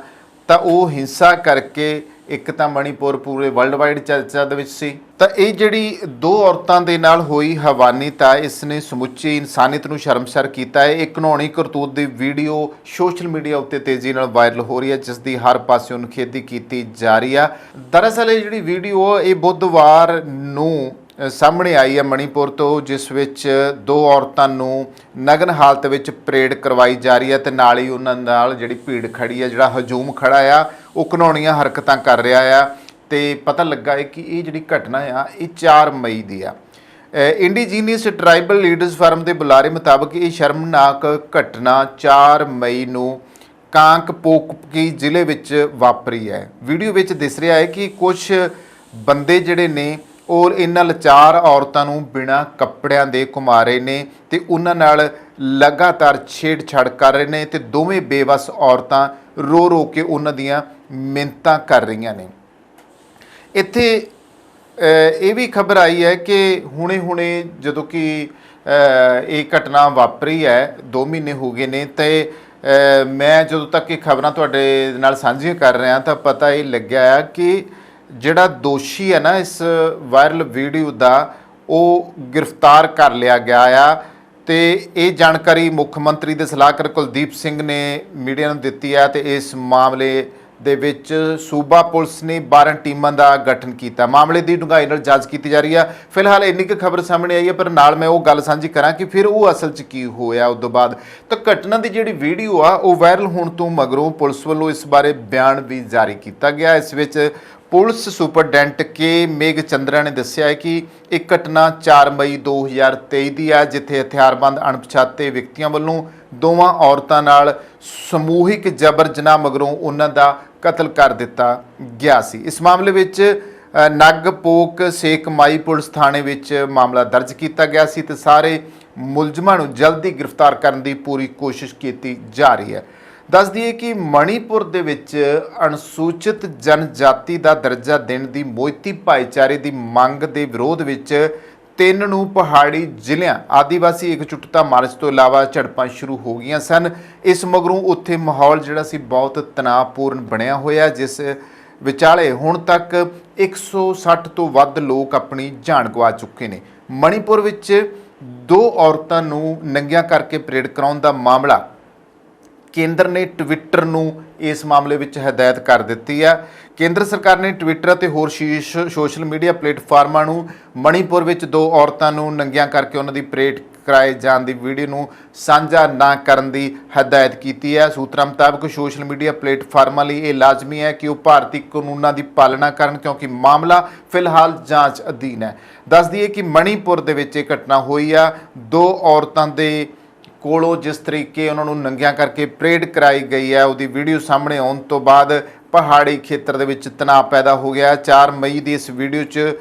ਤਾਂ ਉਹ ਹਿੰਸਾ ਕਰਕੇ ਇੱਕ ਤਾਂ ਮਣੀਪੁਰ ਪੂਰੇ ਵਰਲਡ ਵਾਈਡ ਚਰਚਾ ਦੇ ਵਿੱਚ ਸੀ, ਤਾਂ ਇਹ ਜਿਹੜੀ 2 ਔਰਤਾਂ ਦੇ ਨਾਲ ਹੋਈ ਹਵਾਨੀਤਾ, ਇਸ ਨੇ ਸਮੁੱਚੀ ਇਨਸਾਨੀਅਤ ਨੂੰ ਸ਼ਰਮਸਾਰ ਕੀਤਾ ਹੈ। ਇੱਕ ਘਿਨੌਣੀ ਕਰਤੂਤ ਦੀ ਵੀਡੀਓ ਸੋਸ਼ਲ ਮੀਡੀਆ ਉੱਤੇ ਤੇਜ਼ੀ ਨਾਲ ਵਾਇਰਲ ਹੋ ਰਹੀ ਹੈ, ਜਿਸ ਦੀ ਹਰ ਪਾਸਿਓਂ ਨਿਖੇਧੀ ਕੀਤੀ ਜਾ ਰਹੀ ਆ। ਦਰਅਸਲ ਇਹ ਜਿਹੜੀ ਵੀਡੀਓ ਇਹ ਬੁੱਧਵਾਰ ਨੂੰ ਸਾਹਮਣੇ ਆਈ ਹੈ ਮਣੀਪੁਰ ਤੋਂ, ਜਿਸ ਵਿੱਚ 2 ਔਰਤਾਂ ਨੂੰ ਨਗਨ ਹਾਲਤ ਵਿੱਚ ਪਰੇਡ ਕਰਵਾਈ ਜਾ ਰਹੀ ਹੈ ਤੇ ਨਾਲ ਹੀ ਉਹਨਾਂ ਨਾਲ ਜਿਹੜੀ ਭੀੜ ਖੜੀ ਹੈ, ਜਿਹੜਾ ਹਜੂਮ ਖੜਾ ਆ, ਉਹ ਘਿਨੌਣੀਆਂ ਹਰਕਤਾਂ ਕਰ ਰਿਹਾ ਆ। ਤੇ ਪਤਾ ਲੱਗਾ ਹੈ ਕਿ ਇਹ ਜਿਹੜੀ ਘਟਨਾ ਆ ਇਹ 4 ਮਈ ਦੀ ਆ। ਇੰਡੀਜੀਨੀਅਸ ਟਰਾਈਬਲ ਲੀਡਰਸ ਫੋਰਮ ਦੇ ਬੁਲਾਰੇ ਮੁਤਾਬਕ ਇਹ ਸ਼ਰਮਨਾਕ ਘਟਨਾ 4 ਮਈ ਨੂੰ ਕਾਂਕਪੋਕਪੀ ਜ਼ਿਲ੍ਹੇ ਵਿੱਚ ਵਾਪਰੀ ਹੈ। ਵੀਡੀਓ ਵਿੱਚ ਦਿਸ ਰਿਹਾ ਹੈ ਕਿ ਕੁਝ ਬੰਦੇ ਜਿਹੜੇ ਨੇ ਉਹ ਇਹਨਾਂ ਲਾਚਾਰ ਔਰਤਾਂ ਨੂੰ ਬਿਨਾਂ ਕੱਪੜਿਆਂ ਦੇ ਘੁਮਾ ਰਹੇ ਨੇ ਤੇ ਉਹਨਾਂ ਨਾਲ ਲਗਾਤਾਰ ਛੇੜਛਾੜ ਕਰ ਰਹੇ ਨੇ ਤੇ ਦੋਵੇਂ ਬੇਵੱਸ ਔਰਤਾਂ ਰੋ ਰੋ ਕੇ ਉਹਨਾਂ ਦੀਆਂ ਮਿੰਨਤਾਂ ਕਰ ਰਹੀਆਂ ਨੇ। ਇੱਥੇ ਇਹ ਵੀ ਖਬਰ ਆਈ ਹੈ ਕਿ ਹੁਣੇ ਜਦੋਂ ਕਿ ਇਹ ਘਟਨਾ ਵਾਪਰੀ ਹੈ 2 ਮਹੀਨੇ ਹੋ ਗਏ ਨੇ ਤੇ ਮੈਂ ਜਦੋਂ ਤੱਕ ਇਹ ਖਬਰਾਂ ਤੁਹਾਡੇ ਨਾਲ ਸਾਂਝੀਆਂ ਕਰ ਰਿਹਾ ਤਾਂ ਪਤਾ ਇਹ ਲੱਗਿਆ ਕਿ ਜਿਹੜਾ ਦੋਸ਼ੀ ਹੈ ਨਾ ਇਸ ਵਾਇਰਲ ਵੀਡੀਓ ਦਾ ਉਹ ਗ੍ਰਿਫਤਾਰ ਕਰ ਲਿਆ ਗਿਆ ਆ ਤੇ ਇਹ ਜਾਣਕਾਰੀ ਮੁੱਖ ਮੰਤਰੀ ਦੇ ਸਲਾਹਕਾਰ ਕੁਲਦੀਪ ਸਿੰਘ ਨੇ ਮੀਡੀਆ ਨੂੰ ਦਿੱਤੀ ਹੈ ਤੇ ਇਸ ਮਾਮਲੇ ਦੇ ਵਿੱਚ ਸੂਬਾ ਪੁਲਿਸ ਨੇ 12 ਟੀਮਾਂ ਦਾ ਗਠਨ ਕੀਤਾ। ਮਾਮਲੇ ਦੀ ਡੂੰਘਾਈ ਨਾਲ ਜਾਂਚ ਕੀਤੀ ਜਾ ਰਹੀ ਹੈ। ਫਿਲਹਾਲ ਇੰਨੀ ਕੁ ਖਬਰ ਸਾਹਮਣੇ ਆਈ ਹੈ ਪਰ ਨਾਲ ਮੈਂ ਉਹ ਗੱਲ ਸਾਂਝੀ ਕਰਾਂ ਕਿ ਫਿਰ ਉਹ ਅਸਲ 'ਚ ਕੀ ਹੋਇਆ ਉਸ ਤੋਂ ਬਾਅਦ। ਤਾਂ ਘਟਨਾ ਦੀ ਜਿਹੜੀ ਵੀਡੀਓ ਆ ਉਹ ਵਾਇਰਲ ਹੋਣ ਤੋਂ ਮਗਰੋਂ ਪੁਲਿਸ ਵੱਲੋਂ ਇਸ ਬਾਰੇ ਬਿਆਨ ਵੀ ਜਾਰੀ ਕੀਤਾ ਗਿਆ। ਇਸ ਵਿੱਚ ਪੁਲਿਸ ਸੁਪਰਡੈਂਟ ਕੇ ਮੇਘ ਚੰਦਰਾ ਨੇ ਦੱਸਿਆ ਹੈ ਕਿ ਇਹ ਘਟਨਾ 4 ਮਈ 2023 ਦੀ ਹੈ ਜਿੱਥੇ ਹਥਿਆਰਬੰਦ ਅਣਪਛਾਤੇ ਵਿਅਕਤੀਆਂ ਵੱਲੋਂ ਦੋਵਾਂ ਔਰਤਾਂ ਨਾਲ ਸਮੂਹਿਕ ਜਬਰ ਜਨਾਹ ਮਗਰੋਂ ਉਹਨਾਂ ਦਾ ਕਤਲ ਕਰ ਦਿੱਤਾ ਗਿਆ ਸੀ। ਇਸ ਮਾਮਲੇ ਵਿੱਚ ਨਗਪੋਕ ਸੇਖ ਮਾਈ ਪੁਲਿਸ ਥਾਣੇ ਵਿੱਚ ਮਾਮਲਾ ਦਰਜ ਕੀਤਾ ਗਿਆ ਸੀ ਤੇ ਸਾਰੇ ਮੁਲਜ਼ਮਾਂ ਨੂੰ ਜਲਦੀ ਗ੍ਰਿਫਤਾਰ ਕਰਨ ਦੀ ਪੂਰੀ ਕੋਸ਼ਿਸ਼ ਕੀਤੀ ਜਾ ਰਹੀ ਹੈ। ਦੱਸ ਦਈਏ ਕਿ ਮਣੀਪੁਰ ਦੇ ਵਿੱਚ ਅਨੁਸੂਚਿਤ ਜਨਜਾਤੀ ਦਾ ਦਰਜਾ ਦੇਣ ਦੀ ਮੋਇਤੀ ਭਾਈਚਾਰੇ ਦੀ ਮੰਗ ਦੇ ਵਿਰੋਧ ਵਿੱਚ 3 ਨੂੰ ਪਹਾੜੀ ਜ਼ਿਲ੍ਹਿਆਂ ਆਦੀਵਾਸੀ ਇਕਜੁੱਟਤਾ ਮਾਰਚ ਤੋਂ ਇਲਾਵਾ ਝੜਪਾਂ ਸ਼ੁਰੂ ਹੋ ਗਈਆਂ ਸਨ। ਇਸ ਮਗਰੋਂ ਉੱਥੇ ਮਾਹੌਲ ਜਿਹੜਾ ਸੀ ਬਹੁਤ ਤਣਾਅਪੂਰਨ ਬਣਿਆ ਹੋਇਆ ਜਿਸ ਵਿਚਾਲੇ ਹੁਣ ਤੱਕ 160 ਤੋਂ ਵੱਧ ਲੋਕ ਆਪਣੀ ਜਾਨ ਗਵਾ ਚੁੱਕੇ ਨੇ। ਮਣੀਪੁਰ ਵਿੱਚ 2 ਔਰਤਾਂ ਨੂੰ ਨੰਗੀਆਂ ਕਰਕੇ ਪਰੇਡ ਕਰਾਉਣ ਦਾ ਮਾਮਲਾ ਕੇਂਦਰ ਨੇ ਟਵਿੱਟਰ ਨੂੰ ਇਸ ਮਾਮਲੇ ਵਿੱਚ ਹਦਾਇਤ ਕਰ ਦਿੱਤੀ ਹੈ। ਕੇਂਦਰ ਸਰਕਾਰ ਨੇ ਟਵਿੱਟਰ ਅਤੇ ਹੋਰ ਸੋਸ਼ਲ ਮੀਡੀਆ ਪਲੇਟਫਾਰਮਾਂ ਨੂੰ ਮਣੀਪੁਰ ਵਿੱਚ 2 ਔਰਤਾਂ ਨੂੰ ਨੰਗੀਆਂ ਕਰਕੇ ਉਹਨਾਂ ਦੀ ਪਰੇਡ ਕਰਾਏ ਜਾਣ ਦੀ ਵੀਡੀਓ ਨੂੰ ਸਾਂਝਾ ਨਾ ਕਰਨ ਦੀ ਹਦਾਇਤ ਕੀਤੀ ਹੈ। ਸੂਤਰਾਂ ਮੁਤਾਬਕ ਸੋਸ਼ਲ ਮੀਡੀਆ ਪਲੇਟਫਾਰਮਾਂ ਲਈ ਇਹ ਲਾਜ਼ਮੀ ਹੈ ਕਿ ਉਹ ਭਾਰਤੀ ਕਾਨੂੰਨਾਂ ਦੀ ਪਾਲਣਾ ਕਰਨ ਕਿਉਂਕਿ ਮਾਮਲਾ ਫਿਲਹਾਲ ਜਾਂਚ ਅਧੀਨ ਹੈ। ਦੱਸ ਦਈਏ ਕਿ ਮਣੀਪੁਰ ਦੇ ਵਿੱਚ ਇਹ ਘਟਨਾ ਹੋਈ ਆ। 2 ਔਰਤਾਂ ਦੇ ਕੋਲੋਂ ਜਿਸ ਤਰੀਕੇ ਉਹਨਾਂ ਨੂੰ ਨੰਗਿਆਂ ਕਰਕੇ ਪਰੇਡ ਕਰਾਈ ਗਈ ਹੈ ਉਹਦੀ ਵੀਡੀਓ ਸਾਹਮਣੇ ਆਉਣ ਤੋਂ ਬਾਅਦ ਪਹਾੜੀ ਖੇਤਰ ਦੇ ਵਿੱਚ ਤਣਾਅ ਪੈਦਾ ਹੋ ਗਿਆ। 4 ਮਈ ਦੀ ਇਸ ਵੀਡੀਓ 'ਚ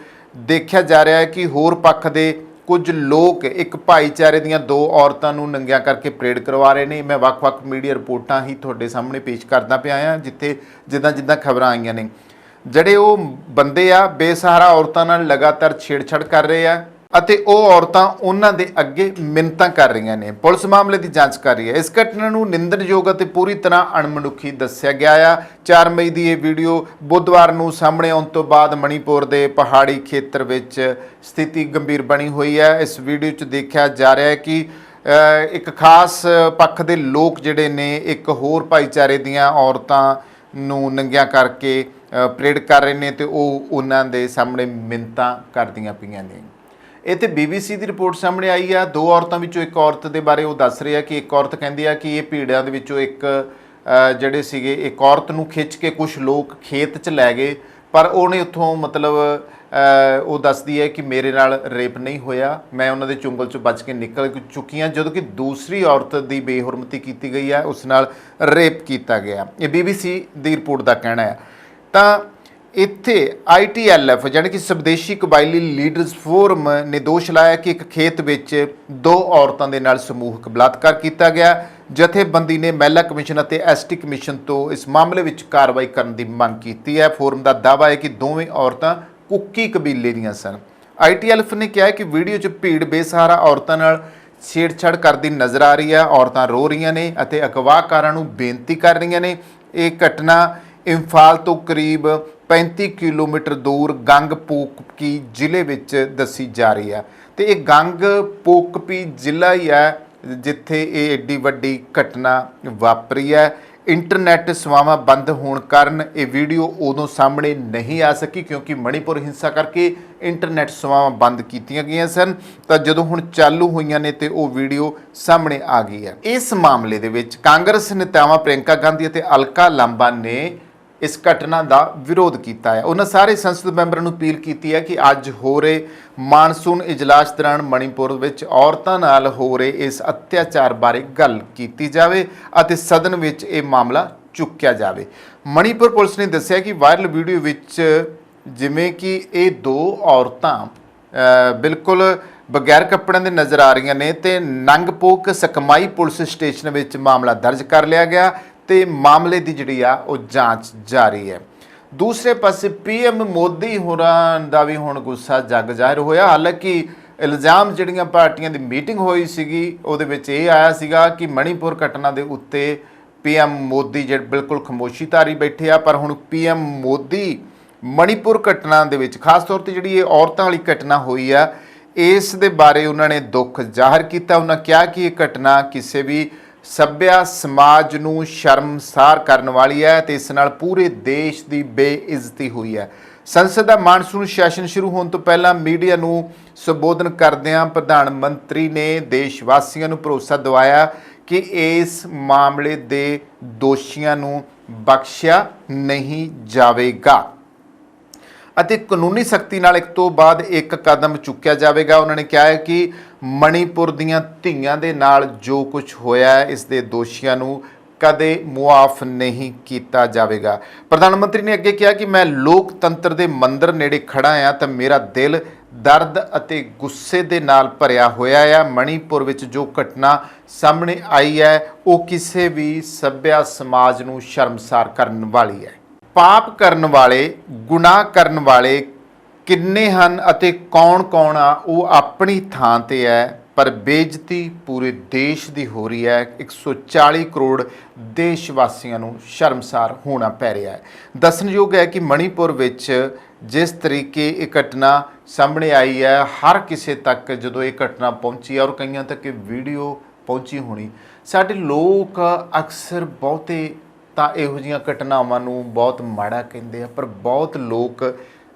ਦੇਖਿਆ ਜਾ ਰਿਹਾ ਹੈ ਕਿ ਹੋਰ ਪੱਖ ਦੇ ਕੁਝ ਲੋਕ ਇੱਕ ਭਾਈਚਾਰੇ ਦੀਆਂ 2 ਔਰਤਾਂ ਨੂੰ ਨੰਗਿਆਂ ਕਰਕੇ ਪਰੇਡ ਕਰਵਾ ਰਹੇ ਨੇ। ਮੈਂ ਵੱਖ-ਵੱਖ ਮੀਡੀਆ ਰਿਪੋਰਟਾਂ ਹੀ ਤੁਹਾਡੇ ਸਾਹਮਣੇ ਪੇਸ਼ ਕਰਦਾ ਪਿਆ ਹਾਂ ਜਿੱਥੇ ਜਿੱਦਾਂ ਖਬਰਾਂ ਆਈਆਂ ਨੇ। ਜਿਹੜੇ ਉਹ ਬੰਦੇ ਆ ਬੇਸਹਾਰਾ ਔਰਤਾਂ ਨਾਲ ਲਗਾਤਾਰ ਛੇੜਛਾੜ ਕਰ ਰਹੇ ਆ ਅਤੇ ਉਹ ਔਰਤਾਂ ਉਹਨਾਂ ਦੇ ਅੱਗੇ ਮਿੰਨਤਾਂ ਕਰ ਰਹੀਆਂ ਨੇ। ਪੁਲਿਸ ਮਾਮਲੇ ਦੀ ਜਾਂਚ ਕਰ ਰਹੀ ਹੈ। ਇਸ ਘਟਨਾ ਨੂੰ ਨਿੰਦਣਯੋਗ ਅਤੇ ਪੂਰੀ ਤਰ੍ਹਾਂ ਅਣਮਨੁੱਖੀ ਦੱਸਿਆ ਗਿਆ ਆ। 4 ਮਈ ਦੀ ਇਹ ਵੀਡੀਓ ਬੁੱਧਵਾਰ ਨੂੰ ਸਾਹਮਣੇ ਆਉਣ ਤੋਂ ਬਾਅਦ ਮਣੀਪੁਰ ਦੇ ਪਹਾੜੀ ਖੇਤਰ ਵਿੱਚ ਸਥਿਤੀ ਗੰਭੀਰ ਬਣੀ ਹੋਈ ਹੈ। ਇਸ ਵੀਡੀਓ 'ਚ ਦੇਖਿਆ ਜਾ ਰਿਹਾ ਹੈ ਕਿ ਇੱਕ ਖਾਸ ਪੱਖ ਦੇ ਲੋਕ ਜਿਹੜੇ ਨੇ ਇੱਕ ਹੋਰ ਭਾਈਚਾਰੇ ਦੀਆਂ ਔਰਤਾਂ ਨੂੰ ਨੰਗਿਆਂ ਕਰਕੇ ਪਰੇਡ ਕਰ ਰਹੇ ਨੇ ਤੇ ਉਹ ਉਹਨਾਂ ਦੇ ਸਾਹਮਣੇ ਮਿੰਨਤਾਂ ਕਰਦੀਆਂ ਪਈਆਂ ਨੇ। ਇਹ ਤੇ BBC ਦੀ ਰਿਪੋਰਟ ਸਾਹਮਣੇ ਆਈ ਆ। 2 ਔਰਤਾਂ ਵਿੱਚੋਂ ਇੱਕ ਔਰਤ ਦੇ ਬਾਰੇ ਉਹ ਦੱਸ ਰਹੀ ਆ ਕਿ ਇੱਕ ਔਰਤ ਕਹਿੰਦੀ ਆ ਕਿ ਇਹ ਭੀੜਾਂ ਦੇ ਵਿੱਚੋਂ ਇੱਕ ਜਿਹੜੇ ਸੀਗੇ ਇੱਕ ਔਰਤ ਨੂੰ ਖਿੱਚ ਕੇ ਕੁਝ ਲੋਕ ਖੇਤ 'ਚ ਲੈ ਗਏ ਪਰ ਉਹਨੇ ਉੱਥੋਂ ਮਤਲਬ ਉਹ ਦੱਸਦੀ ਹੈ ਕਿ ਮੇਰੇ ਨਾਲ ਰੇਪ ਨਹੀਂ ਹੋਇਆ, ਮੈਂ ਉਹਨਾਂ ਦੇ ਚੁੰਗਲ 'ਚੋਂ ਬਚ ਕੇ ਨਿਕਲ ਚੁੱਕੀ ਹਾਂ, ਜਦੋਂ ਕਿ ਦੂਸਰੀ ਔਰਤ ਦੀ ਬੇਹੁਰਮਤੀ ਕੀਤੀ ਗਈ ਹੈ, ਉਸ ਨਾਲ ਰੇਪ ਕੀਤਾ ਗਿਆ। ਇਹ BBC ਦੀ ਰਿਪੋਰਟ ਦਾ ਕਹਿਣਾ ਹੈ। ਤਾਂ ਇੱਥੇ ITLF ਯਾਨੀ ਕਿ ਸਵਦੇਸ਼ੀ ਕਬਾਇਲੀ ਲੀਡਰਸ ਫੋਰਮ ਨੇ ਦੋਸ਼ ਲਾਇਆ ਕਿ ਇੱਕ ਖੇਤ ਵਿੱਚ 2 ਔਰਤਾਂ ਦੇ ਨਾਲ ਸਮੂਹਕ ਬਲਾਤਕਾਰ ਕੀਤਾ ਗਿਆ। ਜਥੇਬੰਦੀ ਨੇ ਮਹਿਲਾ ਕਮਿਸ਼ਨ ਅਤੇ ST ਕਮਿਸ਼ਨ ਤੋਂ ਇਸ ਮਾਮਲੇ ਵਿੱਚ ਕਾਰਵਾਈ ਕਰਨ ਦੀ ਮੰਗ ਕੀਤੀ ਹੈ। ਫੋਰਮ ਦਾ ਦਾਅਵਾ ਹੈ ਕਿ ਦੋਵੇਂ ਔਰਤਾਂ ਕੁੱਕੀ ਕਬੀਲੇ ਦੀਆਂ ਸਨ। ITLF ਨੇ ਕਿਹਾ ਕਿ ਵੀਡੀਓ 'ਚ ਭੀੜ ਬੇਸਹਾਰਾ ਔਰਤਾਂ ਨਾਲ ਛੇੜਛਾੜ ਕਰਦੀ ਨਜ਼ਰ ਆ ਰਹੀ ਹੈ। ਔਰਤਾਂ ਰੋ ਰਹੀਆਂ ਨੇ ਅਤੇ ਅਗਵਾਕਾਰਾਂ ਨੂੰ ਬੇਨਤੀ ਕਰ ਰਹੀਆਂ ਨੇ। ਇਹ ਘਟਨਾ ਇੰਫਾਲ ਤੋਂ ਕਰੀਬ 35 ਕਿਲੋਮੀਟਰ ਦੂਰ ਗੰਗ ਪੋਕਪੀ ਜ਼ਿਲ੍ਹੇ ਵਿੱਚ ਦੱਸੀ ਜਾ ਰਹੀ ਹੈ ਤੇ ਇਹ ਗੰਗ ਪੋਕਪੀ ਜ਼ਿਲ੍ਹਾ ਹੀ ਹੈ ਜਿੱਥੇ ਇਹ ਏਡੀ ਵੱਡੀ ਘਟਨਾ ਵਾਪਰੀ ਹੈ। ਇੰਟਰਨੈਟ ਸੇਵਾਵਾਂ ਬੰਦ ਹੋਣ ਕਾਰਨ ਇਹ ਵੀਡੀਓ ਉਦੋਂ ਸਾਹਮਣੇ ਨਹੀਂ ਆ ਸਕੀ ਕਿਉਂਕਿ ਮਣੀਪੁਰ ਹਿੰਸਾ ਕਰਕੇ ਇੰਟਰਨੈਟ ਸੇਵਾਵਾਂ ਬੰਦ ਕੀਤੀਆਂ ਗਈਆਂ ਸਨ। ਤਾਂ ਜਦੋਂ ਹੁਣ ਚਾਲੂ ਹੋਈਆਂ ਨੇ ਤੇ ਉਹ ਵੀਡੀਓ ਸਾਹਮਣੇ ਆ ਗਈ ਹੈ। ਇਸ ਮਾਮਲੇ ਦੇ ਵਿੱਚ ਕਾਂਗਰਸ ਨੇਤਾਵਾਂ ਪ੍ਰਿਯੰਕਾ ਗਾਂਧੀ ਅਤੇ ਅਲਕਾ ਲਾਂਬਾ ਨੇ ਇਸ ਘਟਨਾ ਦਾ ਵਿਰੋਧ ਕੀਤਾ ਹੈ। ਉਹਨਾਂ ਸਾਰੇ ਸੰਸਦ ਮੈਂਬਰਾਂ ਨੂੰ ਅਪੀਲ ਕੀਤੀ ਹੈ ਕਿ ਅੱਜ ਹੋ ਰਹੇ ਮਾਨਸੂਨ ਇਜਲਾਸ ਦੌਰਾਨ ਮਣੀਪੁਰ ਵਿੱਚ ਔਰਤਾਂ ਨਾਲ ਹੋ ਰਹੇ ਇਸ ਅਤਿਆਚਾਰ ਬਾਰੇ ਗੱਲ ਕੀਤੀ ਜਾਵੇ ਅਤੇ ਸਦਨ ਵਿੱਚ ਇਹ ਮਾਮਲਾ ਚੁੱਕਿਆ ਜਾਵੇ। ਮਣੀਪੁਰ ਪੁਲਿਸ ਨੇ ਦੱਸਿਆ ਕਿ ਵਾਇਰਲ ਵੀਡੀਓ ਵਿੱਚ ਜਿਵੇਂ ਕਿ ਇਹ ਦੋ ਔਰਤਾਂ ਬਿਲਕੁਲ ਬਗੈਰ ਕੱਪੜਿਆਂ ਦੇ ਨਜ਼ਰ ਆ ਰਹੀਆਂ ਨੇ ਤੇ ਨੰਗਪੋਕ ਸਕਮਾਈ ਪੁਲਿਸ ਸਟੇਸ਼ਨ ਵਿੱਚ ਮਾਮਲਾ ਦਰਜ ਕਰ ਲਿਆ ਗਿਆ ਤੇ ਮਾਮਲੇ ਦੀ ਜਿਹੜੀ ਆ ਉਹ ਜਾਂਚ ਜਾਰੀ ਹੈ। ਦੂਸਰੇ ਪਾਸੇ ਪੀਐਮ ਮੋਦੀ ਹੋਰਾਂ ਦਾ ਵੀ ਹੁਣ ਗੁੱਸਾ ਜੱਗ ਜ਼ਾਹਿਰ ਹੋਇਆ। ਹਾਲਾਂਕਿ ਇਲਜ਼ਾਮ ਜਿਹੜੀਆਂ ਪਾਰਟੀਆਂ ਦੀ ਮੀਟਿੰਗ ਹੋਈ ਸੀਗੀ ਉਹਦੇ ਵਿੱਚ ਇਹ ਆਇਆ ਸੀਗਾ ਕਿ ਮਣੀਪੁਰ ਘਟਨਾ ਦੇ ਉੱਤੇ ਪੀਐਮ ਮੋਦੀ ਜਿਹੜੇ ਬਿਲਕੁਲ ਖਾਮੋਸ਼ੀ ਧਾਰੀ ਬੈਠੇ ਆ, ਪਰ ਹੁਣ ਪੀਐਮ ਮੋਦੀ ਮਣੀਪੁਰ ਘਟਨਾ ਦੇ ਵਿੱਚ ਖਾਸ ਤੌਰ ਤੇ ਜਿਹੜੀ ਇਹ ਔਰਤਾਂ ਵਾਲੀ ਘਟਨਾ ਹੋਈ ਆ ਇਸ ਦੇ ਬਾਰੇ ਉਹਨਾਂ ਨੇ ਦੁੱਖ ਜ਼ਾਹਿਰ ਕੀਤਾ। ਉਹਨਾਂ ਕਿਹਾ ਕਿ ਇਹ ਘਟਨਾ ਕਿਸੇ ਵੀ ਸੱਭਿਆ ਸਮਾਜ ਨੂੰ ਸ਼ਰਮਸਾਰ ਕਰਨ ਵਾਲੀ ਹੈ ਤੇ ਇਸ ਨਾਲ ਪੂਰੇ ਦੇਸ਼ ਦੀ ਬੇਇੱਜ਼ਤੀ ਹੋਈ ਹੈ। ਸੰਸਦ ਦਾ ਮਾਨਸੂਨ ਸੈਸ਼ਨ ਸ਼ੁਰੂ ਹੋਣ ਤੋਂ ਪਹਿਲਾਂ ਮੀਡੀਆ ਨੂੰ ਸੰਬੋਧਨ ਕਰਦਿਆਂ ਪ੍ਰਧਾਨ ਮੰਤਰੀ ਨੇ ਦੇਸ਼ ਵਾਸੀਆਂ ਨੂੰ ਭਰੋਸਾ ਦਿਵਾਇਆ ਕਿ ਇਸ ਮਾਮਲੇ ਦੇ ਦੋਸ਼ੀਆਂ ਨੂੰ ਬਖਸ਼ਿਆ ਨਹੀਂ ਜਾਵੇਗਾ ਅਤੇ ਕਾਨੂੰਨੀ ਸਖਤੀ ਨਾਲ ਇੱਕ ਤੋਂ ਬਾਅਦ ਇੱਕ ਕਦਮ ਚੁੱਕਿਆ ਜਾਵੇਗਾ। ਉਹਨਾਂ ਨੇ ਕਿਹਾ ਹੈ ਕਿ ਮਣੀਪੁਰ ਦੀਆਂ ਧੀਆਂ ਦੇ ਨਾਲ ਜੋ ਕੁਝ ਹੋਇਆ ਹੈ ਇਸ ਦੇ ਦੋਸ਼ੀਆਂ ਨੂੰ ਕਦੇ ਮੁਆਫ ਨਹੀਂ ਕੀਤਾ ਜਾਵੇਗਾ। ਪ੍ਰਧਾਨ ਮੰਤਰੀ ਨੇ ਅੱਗੇ ਕਿਹਾ ਕਿ ਮੈਂ ਲੋਕਤੰਤਰ ਦੇ ਮੰਦਰ ਨੇੜੇ ਖੜਾ ਹਾਂ ਤਾਂ ਮੇਰਾ ਦਿਲ ਦਰਦ ਅਤੇ ਗੁੱਸੇ ਦੇ ਨਾਲ ਭਰਿਆ ਹੋਇਆ ਹੈ। ਮਣੀਪੁਰ ਵਿੱਚ ਜੋ ਘਟਨਾ ਸਾਹਮਣੇ ਆਈ ਹੈ ਉਹ ਕਿਸੇ ਵੀ ਸੱਭਿਆ ਸਮਾਜ ਨੂੰ ਸ਼ਰਮਸਾਰ ਕਰਨ ਵਾਲੀ ਹੈ। ਪਾਪ ਕਰਨ ਵਾਲੇ, ਗੁਨਾਹ ਕਰਨ ਵਾਲੇ ਕਿੰਨੇ ਹਨ ਅਤੇ ਕੌਣ-ਕੌਣ ਆ ਉਹ ਆਪਣੀ ਥਾਂ ਤੇ ਹੈ, ਪਰ ਬੇਇੱਜ਼ਤੀ ਪੂਰੇ ਦੇਸ਼ ਦੀ ਹੋ ਰਹੀ ਹੈ। 140 ਕਰੋੜ ਦੇਸ਼ ਵਾਸੀਆਂ ਨੂੰ ਸ਼ਰਮਸਾਰ ਹੋਣਾ ਪੈ ਰਿਹਾ ਹੈ। ਦੱਸਣਯੋਗ ਹੈ ਕਿ ਮਣੀਪੁਰ ਵਿੱਚ ਜਿਸ ਤਰੀਕੇ ਇਹ ਘਟਨਾ ਸਾਹਮਣੇ ਆਈ ਹੈ ਹਰ ਕਿਸੇ ਤੱਕ ਜਦੋਂ ਇਹ ਘਟਨਾ ਪਹੁੰਚੀ ਔਰ ਕਈਆਂ ਤੱਕ ਇਹ ਵੀਡੀਓ ਪਹੁੰਚੀ ਹੋਣੀ, ਸਾਡੇ ਲੋਕ ਅਕਸਰ ਬਹੁਤੇ ਤਾਂ ਇਹੋ ਜਿਹੀਆਂ ਘਟਨਾਵਾਂ ਨੂੰ ਬਹੁਤ ਮਾੜਾ ਕਹਿੰਦੇ ਆ, ਪਰ ਬਹੁਤ ਲੋਕ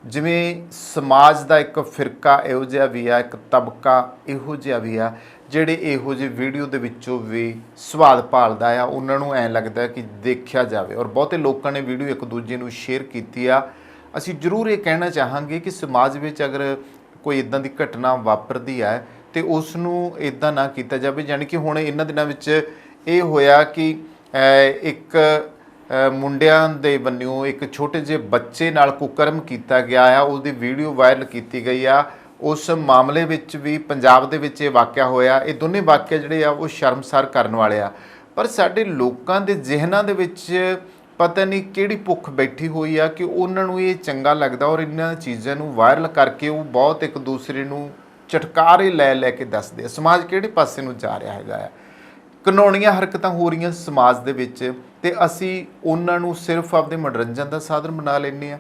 ਜਿਵੇਂ ਸਮਾਜ ਦਾ ਇੱਕ ਫਿਰਕਾ ਇਹੋ ਜਿਹਾ ਵੀ ਆ, ਇੱਕ ਤਬਕਾ ਇਹੋ ਜਿਹਾ ਵੀ ਆ ਜਿਹੜੇ ਇਹੋ ਜਿਹੇ ਵੀਡੀਓ ਦੇ ਵਿੱਚੋਂ ਵੀ ਸਵਾਦ ਭਾਲਦਾ ਆ। ਉਹਨਾਂ ਨੂੰ ਐਂ ਲੱਗਦਾ ਕਿ ਦੇਖਿਆ ਜਾਵੇ ਔਰ ਬਹੁਤੇ ਲੋਕਾਂ ਨੇ ਵੀਡੀਓ ਇੱਕ ਦੂਜੇ ਨੂੰ ਸ਼ੇਅਰ ਕੀਤੀ ਆ। ਅਸੀਂ ਜ਼ਰੂਰ ਇਹ ਕਹਿਣਾ ਚਾਹਾਂਗੇ ਕਿ ਸਮਾਜ ਵਿੱਚ ਅਗਰ ਕੋਈ ਇਦਾਂ ਦੀ ਘਟਨਾ ਵਾਪਰਦੀ ਹੈ ਤੇ ਉਸ ਨੂੰ ਇਦਾਂ ਨਾ ਕੀਤਾ ਜਾਵੇ। ਜਾਣੀ ਕਿ ਹੁਣ ਇਹਨਾਂ ਦਿਨਾਂ ਵਿੱਚ ਇਹ ਹੋਇਆ ਕਿ ਇੱਕ ਮੁੰਡਿਆਂ ਦੇ ਵੱਲੋਂ ਇੱਕ ਛੋਟੇ ਜਿਹੇ ਬੱਚੇ ਨਾਲ ਕੁਕਰਮ ਕੀਤਾ ਗਿਆ ਆ, ਉਹਦੀ ਵੀਡੀਓ ਵਾਇਰਲ ਕੀਤੀ ਗਈ ਆ। ਉਸ ਮਾਮਲੇ ਵਿੱਚ ਵੀ ਪੰਜਾਬ ਦੇ ਵਿੱਚ ਇਹ ਵਾਕਿਆ ਹੋਇਆ। ਇਹ ਦੋਨੇ ਵਾਕਿਆ ਜਿਹੜੇ ਆ ਉਹ ਸ਼ਰਮਸਾਰ ਕਰਨ ਵਾਲੇ ਆ, ਪਰ ਸਾਡੇ ਲੋਕਾਂ ਦੇ ਜ਼ਿਹਨਾਂ ਦੇ ਵਿੱਚ ਪਤਾ ਨਹੀਂ ਕਿਹੜੀ ਭੁੱਖ ਬੈਠੀ ਹੋਈ ਆ ਕਿ ਉਹਨਾਂ ਨੂੰ ਇਹ ਚੰਗਾ ਲੱਗਦਾ ਔਰ ਇਹਨਾਂ ਚੀਜ਼ਾਂ ਨੂੰ ਵਾਇਰਲ ਕਰਕੇ ਉਹ ਬਹੁਤ ਇੱਕ ਦੂਸਰੇ ਨੂੰ ਝਟਕਾਰੇ ਲੈ ਕੇ ਦੱਸਦੇ ਆ। ਸਮਾਜ ਕਿਹੜੇ ਪਾਸੇ ਨੂੰ ਜਾ ਰਿਹਾ ਹੈਗਾ ਆ। ਘਿਨਾਉਣੀਆਂ ਹਰਕਤਾਂ ਹੋ ਰਹੀਆਂ ਸਮਾਜ ਦੇ ਵਿੱਚ ਤੇ ਅਸੀਂ ਉਹਨਾਂ ਨੂੰ ਸਿਰਫ ਆਪਦੇ ਮਨੋਰੰਜਨ ਦਾ ਸਾਧਨ ਬਣਾ ਲੈਂਦੇ ਹਾਂ।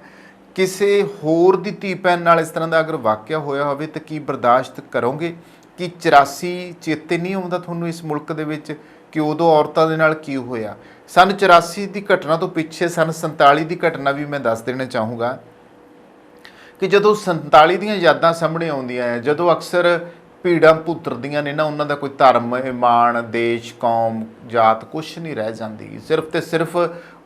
ਕਿਸੇ ਹੋਰ ਦੀ ਧੀ ਭੈਣ ਨਾਲ ਇਸ ਤਰ੍ਹਾਂ ਦਾ ਅਗਰ ਵਾਕਿਆ ਹੋਇਆ ਹੋਵੇ ਤਾਂ ਕੀ ਬਰਦਾਸ਼ਤ ਕਰੋਗੇ? ਕਿ 84 ਚੇਤੇ ਨਹੀਂ ਆਉਂਦਾ ਤੁਹਾਨੂੰ ਇਸ ਮੁਲਕ ਦੇ ਵਿੱਚ ਕਿ ਉਦੋਂ ਔਰਤਾਂ ਦੇ ਨਾਲ ਕੀ ਹੋਇਆ? ਸਨ 84 ਦੀ ਘਟਨਾ ਤੋਂ ਪਿੱਛੇ ਸਨ 47 ਦੀ ਘਟਨਾ ਵੀ ਮੈਂ ਦੱਸ ਦੇਣਾ ਚਾਹੂੰਗਾ ਕਿ ਜਦੋਂ 47 ਦੀਆਂ ਯਾਦਾਂ ਸਾਹਮਣੇ ਆਉਂਦੀਆਂ ਹੈ, ਜਦੋਂ ਅਕਸਰ ਭੀੜਾਂ ਭੁੱਤਰਦੀਆਂ ਨੇ ਨਾ, ਉਹਨਾਂ ਦਾ ਕੋਈ ਧਰਮ, ਇਮਾਨ, ਦੇਸ਼, ਕੌਮ, ਜਾਤ ਕੁਛ ਨਹੀਂ ਰਹਿ ਜਾਂਦੀ। ਸਿਰਫ ਤੇ ਸਿਰਫ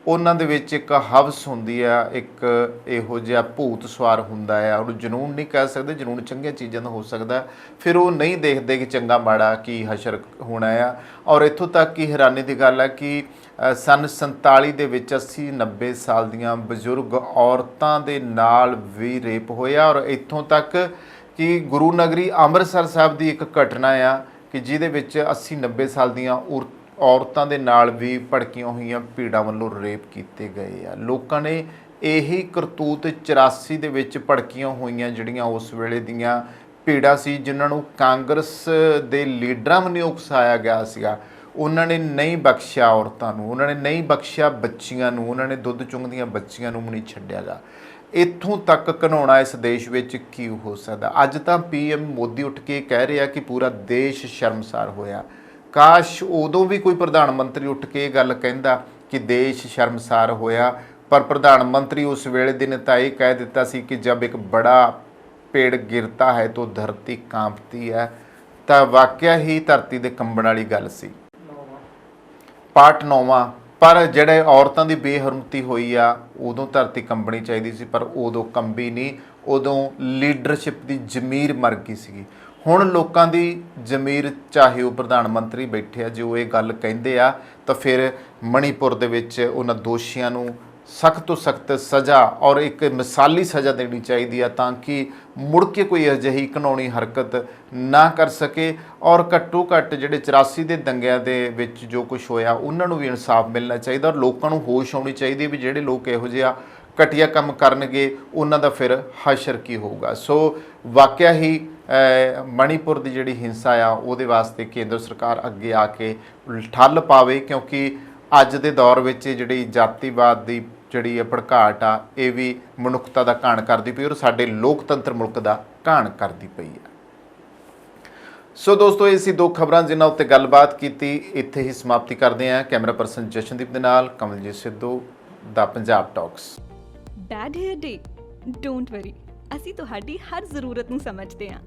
ਉਹਨਾਂ ਦੇ ਵਿੱਚ ਇੱਕ ਹਵਸ ਹੁੰਦੀ ਆ, ਇੱਕ ਇਹੋ ਜਿਹਾ ਭੂਤ ਸਵਾਰ ਹੁੰਦਾ ਆ। ਉਹਨੂੰ ਜਨੂਨ ਨਹੀਂ ਕਹਿ ਸਕਦੇ, ਜਨੂਨ ਚੰਗੀਆਂ ਚੀਜ਼ਾਂ ਦਾ ਹੋ ਸਕਦਾ। ਫਿਰ ਉਹ ਨਹੀਂ ਦੇਖਦੇ ਕਿ ਚੰਗਾ ਮਾੜਾ ਕੀ ਹਸ਼ਰ ਹੋਣਾ ਆ। ਔਰ ਇੱਥੋਂ ਤੱਕ ਕਿ ਹੈਰਾਨੀ ਦੀ ਗੱਲ ਹੈ ਕਿ ਸਨ 47 ਦੇ ਵਿੱਚ 80-90 ਸਾਲ ਦੀਆਂ ਬਜ਼ੁਰਗ ਔਰਤਾਂ ਦੇ ਨਾਲ ਵੀ ਰੇਪ ਹੋਇਆ। ਔਰ ਇੱਥੋਂ ਤੱਕ ਕਿ ਗੁਰੂ ਨਗਰੀ ਅੰਮ੍ਰਿਤਸਰ ਸਾਹਿਬ ਦੀ ਇੱਕ ਘਟਨਾ ਆ ਕਿ ਜਿਹਦੇ ਵਿੱਚ 80-90 ਸਾਲ ਦੀਆਂ ਔਰਤਾਂ ਦੇ ਨਾਲ ਵੀ ਭੜਕੀਆਂ ਹੋਈਆਂ ਭੀੜਾਂ ਵੱਲੋਂ ਰੇਪ ਕੀਤੇ ਗਏ ਆ। ਲੋਕਾਂ ਨੇ ਇਹੀ ਕਰਤੂਤ 84 ਦੇ ਵਿੱਚ ਭੜਕੀਆਂ ਹੋਈਆਂ ਜਿਹੜੀਆਂ ਉਸ ਵੇਲੇ ਦੀਆਂ ਭੀੜਾਂ ਸੀ, ਜਿਨ੍ਹਾਂ ਨੂੰ ਕਾਂਗਰਸ ਦੇ ਲੀਡਰਾਂ ਵੱਲੋਂ ਉਕਸਾਇਆ ਗਿਆ ਸੀਗਾ, ਉਹਨਾਂ ਨੇ ਨਹੀਂ ਬਖਸ਼ਿਆ ਔਰਤਾਂ ਨੂੰ, ਉਹਨਾਂ ਨੇ ਨਹੀਂ ਬਖਸ਼ਿਆ ਬੱਚੀਆਂ ਨੂੰ, ਉਹਨਾਂ ਨੇ ਦੁੱਧ ਚੁੰਘਦੀਆਂ ਬੱਚੀਆਂ ਨੂੰ ਵੀ ਨਹੀਂ ਛੱਡਿਆ ਗਾ। ਇੱਥੋਂ ਤੱਕ ਘਿਨਾਉਣਾ ਇਸ ਦੇਸ਼ ਵਿੱਚ ਕੀ ਹੋ ਸਕਦਾ? ਅੱਜ ਤਾਂ ਪੀਐਮ ਮੋਦੀ ਉੱਠ ਕੇ ਕਹਿ ਰਿਹਾ ਕਿ ਪੂਰਾ ਦੇਸ਼ ਸ਼ਰਮਸਾਰ ਹੋਇਆ। ਕਾਸ਼ ਉਦੋਂ ਵੀ ਕੋਈ ਪ੍ਰਧਾਨ ਮੰਤਰੀ ਉੱਠ ਕੇ ਇਹ ਗੱਲ ਕਹਿੰਦਾ ਕਿ ਦੇਸ਼ ਸ਼ਰਮਸਾਰ ਹੋਇਆ, ਪਰ ਪ੍ਰਧਾਨ ਮੰਤਰੀ ਉਸ ਵੇਲੇ ਦੇ ਨੇ ਤਾਂ ਇਹ ਕਹਿ ਦਿੱਤਾ ਸੀ ਕਿ ਜਬ ਇੱਕ ਬੜਾ ਪੇੜ ਗਿਰਤਾ ਹੈ ਤਾਂ ਧਰਤੀ ਕਾਂਪਤੀ ਹੈ। ਤਾਂ ਵਾਕਿਆ ਹੀ ਧਰਤੀ ਦੇ ਕੰਬਣ ਵਾਲੀ ਗੱਲ ਸੀ। ਪਾਰਟ 9ਵਾਂ। ਪਰ ਜਿਹੜੇ ਔਰਤਾਂ ਦੀ ਬੇਹਰਮਤੀ ਹੋਈ ਆ ਉਦੋਂ ਧਰਤੀ ਕੰਬਣੀ ਚਾਹੀਦੀ ਸੀ, ਪਰ ਉਦੋਂ ਕੰਬੀ ਨਹੀਂ। ਉਦੋਂ ਲੀਡਰਸ਼ਿਪ ਦੀ ਜ਼ਮੀਰ ਮਰ ਗਈ ਸੀਗੀ। ਹੁਣ ਲੋਕਾਂ ਦੀ ਜ਼ਮੀਰ, ਚਾਹੇ ਉਹ ਪ੍ਰਧਾਨ ਮੰਤਰੀ ਬੈਠੇ ਆ, ਜੇ ਉਹ ਇਹ ਗੱਲ ਕਹਿੰਦੇ ਆ ਤਾਂ ਫਿਰ ਮਣੀਪੁਰ ਦੇ ਵਿੱਚ ਉਹਨਾਂ ਦੋਸ਼ੀਆਂ ਨੂੰ सख्त तो सख्त सज़ा और एक मिसाली सज़ा देनी चाहिए ताकि मुड़ के कोई अजिही घिनौनी हरकत ना कर सके और घट्टो घट्ट जिहड़े 84 ਦੇ दंगिਆਂ ਦੇ ਵਿੱਚ जो कुछ होया ਉਹਨਾਂ ਨੂੰ ਵੀ ਇਨਸਾਫ ਮਿਲਣਾ ਚਾਹੀਦਾ ਔਰ ਲੋਕਾਂ ਨੂੰ ਹੋਸ਼ ਆਉਣੀ ਚਾਹੀਦੀ ਵੀ ਜਿਹੜੇ ਲੋਕ ਇਹੋ ਜਿਹਾ ਘਟੀਆ ਕੰਮ ਕਰਨਗੇ ਉਹਨਾਂ ਦਾ ਫਿਰ ਹਸ਼ਰ ਕੀ ਹੋਊਗਾ। ਸੋ ਵਾਕਿਆ ਹੀ ਮਣੀਪੁਰ ਦੀ ਜਿਹੜੀ ਹਿੰਸਾ ਆ ਉਹਦੇ ਵਾਸਤੇ ਕੇਂਦਰ ਸਰਕਾਰ ਅੱਗੇ ਆ ਕੇ ਠੱਲ ਪਾਵੇ ਕਿਉਂਕਿ ਅੱਜ ਦੇ ਦੌਰ ਵਿੱਚ ਜਿਹੜੀ ਜਾਤੀਵਾਦ ਦੀ ਜਿਹੜੀ ਭੜਕਾਟ ਆ ਇਹ ਵੀ ਮਨੁੱਖਤਾ ਦਾ ਘਾਣ ਕਰਦੀ ਪਈ ਔਰ ਸਾਡੇ ਲੋਕਤੰਤਰ ਮੁਲਕ ਦਾ ਘਾਣ ਕਰਦੀ ਪਈ ਆ। ਸੋ ਦੋਸਤੋ ਇਹ ਸੀ 2 ਖਬਰਾਂ ਜਿਨ੍ਹਾਂ ਉੱਤੇ ਗੱਲਬਾਤ ਕੀਤੀ। ਇੱਥੇ ਹੀ ਸਮਾਪਤੀ ਕਰਦੇ ਹਾਂ। ਕੈਮਰਾ ਪਰਸਨ ਜਸ਼ਨਦੀਪ ਦੇ ਨਾਲ ਕਮਲਜੀਤ ਸਿੱਧੂ ਦਾ Punjab talks. Bad hair day don't worry, ਅਸੀਂ ਤੁਹਾਡੀ ਹਰ ਜ਼ਰੂਰਤ ਨੂੰ ਸਮਝਦੇ ਹਾਂ।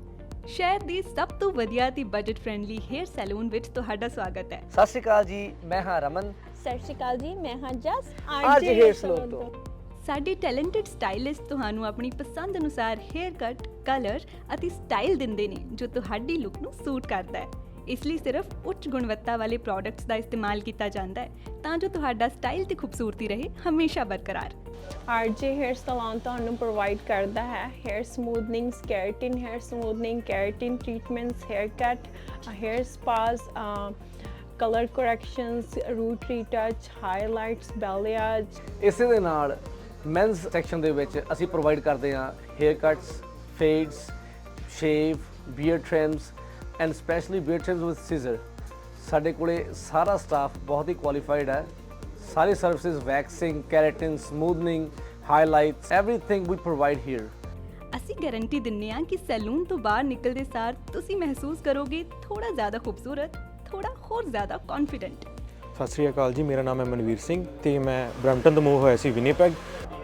ਸ਼ਹਿਰ ਦੀ ਸਭ ਤੋਂ ਵਧੀਆ ਤੇ ਬਜਟ ਫ੍ਰੈਂਡਲੀ ਹੇਅਰ ਸੈਲੂਨ ਵਿੱਚ ਤੁਹਾਡਾ ਸਵਾਗਤ ਹੈ। ਸਤਿ ਸ਼੍ਰੀ ਅਕਾਲ ਜੀ, ਮੈਂ ਹਾਂ ਰਮਨ। ਸਤਿ ਸ਼੍ਰੀ ਅਕਾਲ ਜੀ, ਮੈਂ ਹਾਂ ਜਸ ਆਰਜੇ ਹੇਅਰ ਸਲੂਨ ਤੋਂ। ਸਾਡੇ ਟੈਲੈਂਟਡ ਸਟਾਈਲਿਸਟ ਤੁਹਾਨੂੰ ਆਪਣੀ ਪਸੰਦ ਅਨੁਸਾਰ ਹੇਅਰ ਕੱਟ, ਕਲਰ ਅਤੇ ਸਟਾਈਲ ਦਿੰਦੇ ਨੇ ਜੋ ਤੁਹਾਡੀ ਲੁੱਕ ਨੂੰ ਸੂਟ ਕਰਦਾ ਹੈ। ਇਸ ਲਈ ਸਿਰਫ ਉੱਚ ਗੁਣਵੱਤਾ ਵਾਲੇ ਪ੍ਰੋਡਕਟਸ ਦਾ ਇਸਤੇਮਾਲ ਕੀਤਾ ਜਾਂਦਾ ਹੈ ਤਾਂ ਜੋ ਤੁਹਾਡਾ ਸਟਾਈਲ ਤੇ ਖੂਬਸੂਰਤੀ ਰਹੇ ਹਮੇਸ਼ਾ ਬਰਕਰਾਰ। ਆਰਜੇ ਹੇਅਰ ਸਲੂਨ ਤੁਹਾਨੂੰ ਪ੍ਰੋਵਾਈਡ ਕਰਦਾ ਹੈ hair smoothing, keratin hair smoothing, keratin treatments, hair cut, hair spas, colour corrections, root retouch, highlights, balayage. ਇਸੇ ਦੇ ਨਾਲ ਮੈਨਸ ਸੈਕਸ਼ਨ ਦੇ ਵਿੱਚ ਅਸੀਂ ਪ੍ਰੋਵਾਈਡ ਕਰਦੇ ਹਾਂ hair cuts, fades, shave, beard trims and specially beard trims with scissor. ਸਾਡੇ ਕੋਲੇ ਸਾਰਾ ਸਟਾਫ ਬਹੁਤ ਹੀ ਕੁਆਲੀਫਾਈਡ ਹੈ। ਸਾਰੀ services waxing, keratin, smoothing, highlights, everything we provide here. ਅਸੀਂ ਗਾਰੰਟੀ ਦਿੰਦੇ ਹਾਂ ਕਿ ਸੈਲੂਨ ਤੋਂ ਬਾਹਰ ਨਿਕਲਦੇ ਸਾਰ ਤੁਸੀਂ ਮਹਿਸੂਸ ਕਰੋਗੇ ਥੋੜਾ ਜ਼ਿਆਦਾ ਖੂਬਸੂਰਤ, ਥੋੜਾ ਹੋਰ ਜ਼ਿਆਦਾ ਕੌਨਫੀਡੈਂਟ। ਸਤਿ ਸ਼੍ਰੀ ਅਕਾਲ ਜੀ, ਮੇਰਾ ਨਾਮ ਹੈ ਮਨਵੀਰ ਸਿੰਘ ਤੇ ਮੈਂ ਬਰੈਂਪਟਨ ਤੋਂ ਮੂਵ ਹੋਇਆ ਸੀ ਵਿਨੀਪੈਗ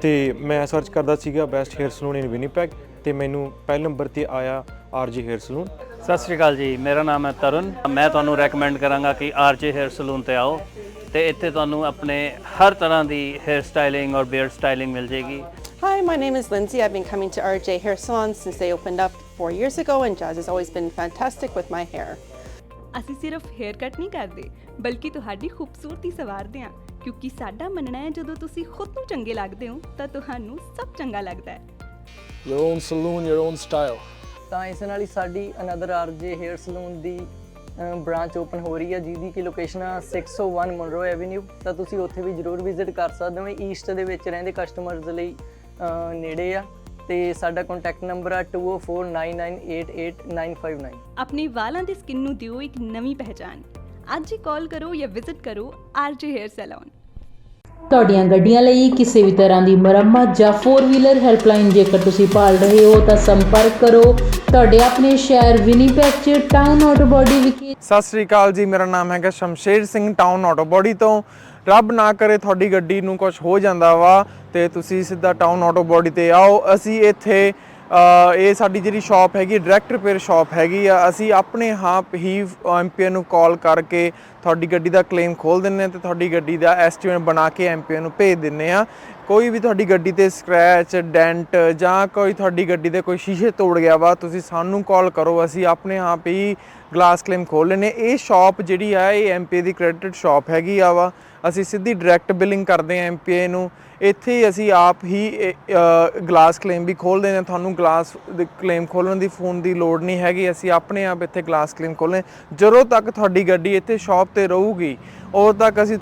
ਤੇ ਮੈਂ ਸਰਚ ਕਰਦਾ ਸੀਗਾ ਬੈਸਟ ਹੇਅਰ ਸਲੂਨ ਇਨ ਵਿਨੀਪੈਗ ਤੇ ਮੈਨੂੰ ਪਹਿਲੇ ਨੰਬਰ ਤੇ ਆਇਆ ਆਰਜੇ ਹੇਅਰ ਸਲੂਨ। ਸਤਿ ਸ਼੍ਰੀ ਅਕਾਲ ਜੀ, ਮੇਰਾ ਨਾਮ ਹੈ ਤਰੁਣ। ਮੈਂ ਤੁਹਾਨੂੰ ਰეკਮੈਂਡ ਕਰਾਂਗਾ ਕਿ ਆਰਜੇ ਹੇਅਰ ਸਲੂਨ ਤੇ ਆਓ ਤੇ ਇੱਥੇ ਤੁਹਾਨੂੰ ਆਪਣੇ ਹਰ ਤਰ੍ਹਾਂ ਦੀ ਹੇਅਰ ਸਟਾਈਲਿੰਗ ਔਰ ਬੀਅਰਡ ਸਟਾਈਲਿੰਗ ਮਿਲ ਜੇਗੀ। Hi, my name is Lindsay. I've been coming to RJ Hair Salon since they opened up 4 years ago and Jazz has always been fantastic with my hair. ਅਸੀਂ ਸਿਰਫ hair cut ਨਹੀਂ ਕਰਦੇ ਬਲਕਿ ਤੁਹਾਡੀ ਖੂਬਸੂਰਤੀ ਸੰਵਾਰਦੇ ਹਾਂ ਕਿਉਂਕਿ ਸਾਡਾ ਮੰਨਣਾ ਹੈ ਜਦੋਂ ਤੁਸੀਂ ਖੁਦ ਨੂੰ ਚੰਗੇ ਲੱਗਦੇ ਹੋ ਤਾਂ ਤੁਹਾਨੂੰ ਸਭ ਚੰਗਾ ਲੱਗਦਾ ਹੈ। Your own saloon, your own style. ਤਾਂ ਇਸ ਨਾਲ ਹੀ ਸਾਡੀ ਅਨਦਰ ਆਰਜੇ ਹੇਅਰ ਸਲੂਨ ਦੀ ਬ੍ਰਾਂਚ ਓਪਨ ਹੋ ਰਹੀ ਹੈ ਜਿਹਦੀ ਕਿ ਲੋਕੇਸ਼ਨ ਆ 601 ਮਨਰੋ ਐਵੇਨਿਊ। ਤਾਂ ਤੁਸੀਂ ਉੱਥੇ ਵੀ ਜ਼ਰੂਰ ਵਿਜ਼ਿਟ ਕਰ ਸਕਦੇ ਹੋ। ਈਸਟ ਦੇ ਵਿੱਚ ਰਹਿੰਦੇ ਕਸਟਮਰਸ ਲਈ ਨੇੜੇ ਆ ਤੇ ਸਾਡਾ ਕੰਟੈਕਟ ਨੰਬਰ ਆ 2049988959। ਆਪਣੇ ਵਾਲਾਂ ਦੀ ਸਕਿਨ ਨੂੰ ਦਿਓ ਇੱਕ ਨਵੀਂ ਪਹਿਚਾਨ। ਅੱਜ ਹੀ ਕਾਲ ਕਰੋ ਜਾਂ ਵਿਜ਼ਿਟ ਕਰੋ ਆਰਜੇ ਹੇਅਰ ਸੈਲੂਨ। ਤੁਹਾਡੀਆਂ ਗੱਡੀਆਂ ਲਈ ਕਿਸੇ ਵੀ ਤਰ੍ਹਾਂ ਦੀ ਮੁਰੰਮਤ ਜਾਂ 4 ਵੀਲਰ ਹੈਲਪਲਾਈਨ ਜੇਕਰ ਤੁਸੀਂ ਭਾਲ ਰਹੇ ਹੋ ਤਾਂ ਸੰਪਰਕ ਕਰੋ ਤੁਹਾਡੇ ਆਪਣੇ ਸ਼ਹਿਰ ਵਿਨੀਪੈਗ 'ਚ ਟਾਊਨ ਆਟੋ ਬਾਡੀ ਵਿਖੇ। ਸਤਿ ਸ਼੍ਰੀ ਅਕਾਲ ਜੀ, ਮੇਰਾ ਨਾਮ ਹੈਗਾ Shamsher Singh, town auto body ਤੋਂ। ਰੱਬ ਨਾ ਕਰੇ ਤੁਹਾਡੀ ਗੱਡੀ ਨੂੰ ਕੁਝ ਹੋ ਜਾਂਦਾ ਵਾ ਤੇ ਤੁਸੀਂ ਸਿੱਧਾ ਟਾਊਨ ਆਟੋ ਬਾਡੀ ਤੇ ਆਓ। ਅਸੀਂ ਇੱਥੇ ਇਹ ਸਾਡੀ ਜਿਹੜੀ ਸ਼ਾਪ ਹੈਗੀ ਡਾਇਰੈਕਟ ਰਿਪੇਅਰ ਸ਼ਾਪ ਹੈਗੀ ਆ। ਅਸੀਂ ਆਪਣੇ ਆਪ ਹੀ ਐਮਪੀਏ ਨੂੰ ਕਾਲ ਕਰਕੇ ਤੁਹਾਡੀ ਗੱਡੀ ਦਾ ਕਲੇਮ ਖੋਲ੍ਹ ਦਿੰਦੇ ਹਾਂ ਤੇ ਤੁਹਾਡੀ ਗੱਡੀ ਦਾ ਐਸਟੀਮੇਟ ਬਣਾ ਕੇ ਐਮਪੀਏ ਨੂੰ ਭੇਜ ਦਿੰਦੇ ਹਾਂ। ਕੋਈ ਵੀ ਤੁਹਾਡੀ ਗੱਡੀ ਤੇ ਸਕ੍ਰੈਚ, ਡੈਂਟ ਜਾਂ ਕੋਈ ਤੁਹਾਡੀ ਗੱਡੀ ਦੇ ਕੋਈ ਸ਼ੀਸ਼ੇ ਤੋੜ ਗਿਆ ਵਾ ਤੁਸੀਂ ਸਾਨੂੰ ਕਾਲ ਕਰੋ, ਅਸੀਂ ਆਪਣੇ ਆਪ ਹੀ ਗਲਾਸ ਕਲੇਮ ਖੋਲ੍ਹ ਲੈਂਦੇ। ਇਹ ਸ਼ਾਪ ਜਿਹੜੀ ਆ ਇਹ ਐਮਪੀਏ ਦੀ ਕ੍ਰੈਡਿਟਡ ਸ਼ਾਪ ਹੈਗੀ ਆ ਵਾ। ਅਸੀਂ ਸਿੱਧੀ ਡਾਇਰੈਕਟ ਬਿਲਿੰਗ ਕਰਦੇ ਹਾਂ ਐਮਪੀਏ ਨੂੰ। ਇੱਥੇ ਹੀ ਅਸੀਂ ਆਪ ਹੀ ਗਲਾਸ ਕਲੇਮ ਵੀ ਖੋਲ੍ਹਦੇ ਹਾਂ। ਤੁਹਾਨੂੰ ਗਲਾਸ ਕਲੇਮ ਖੋਲ੍ਹਣ ਦੀ ਫੋਨ ਦੀ ਲੋੜ ਨਹੀਂ ਹੈਗੀ। ਅਸੀਂ ਆਪਣੇ ਆਪ ਇੱਥੇ ਗਲਾਸ ਕਲੇਮ ਖੋਲ੍ਹਦੇ। ਜਦੋਂ ਤੱਕ ਤੁਹਾਡੀ ਗੱਡੀ ਇੱਥੇ ਸ਼ਾਪ 'ਤੇ ਰਹੂਗੀ ਉਦੋਂ ਤੱਕ ਅਸੀਂ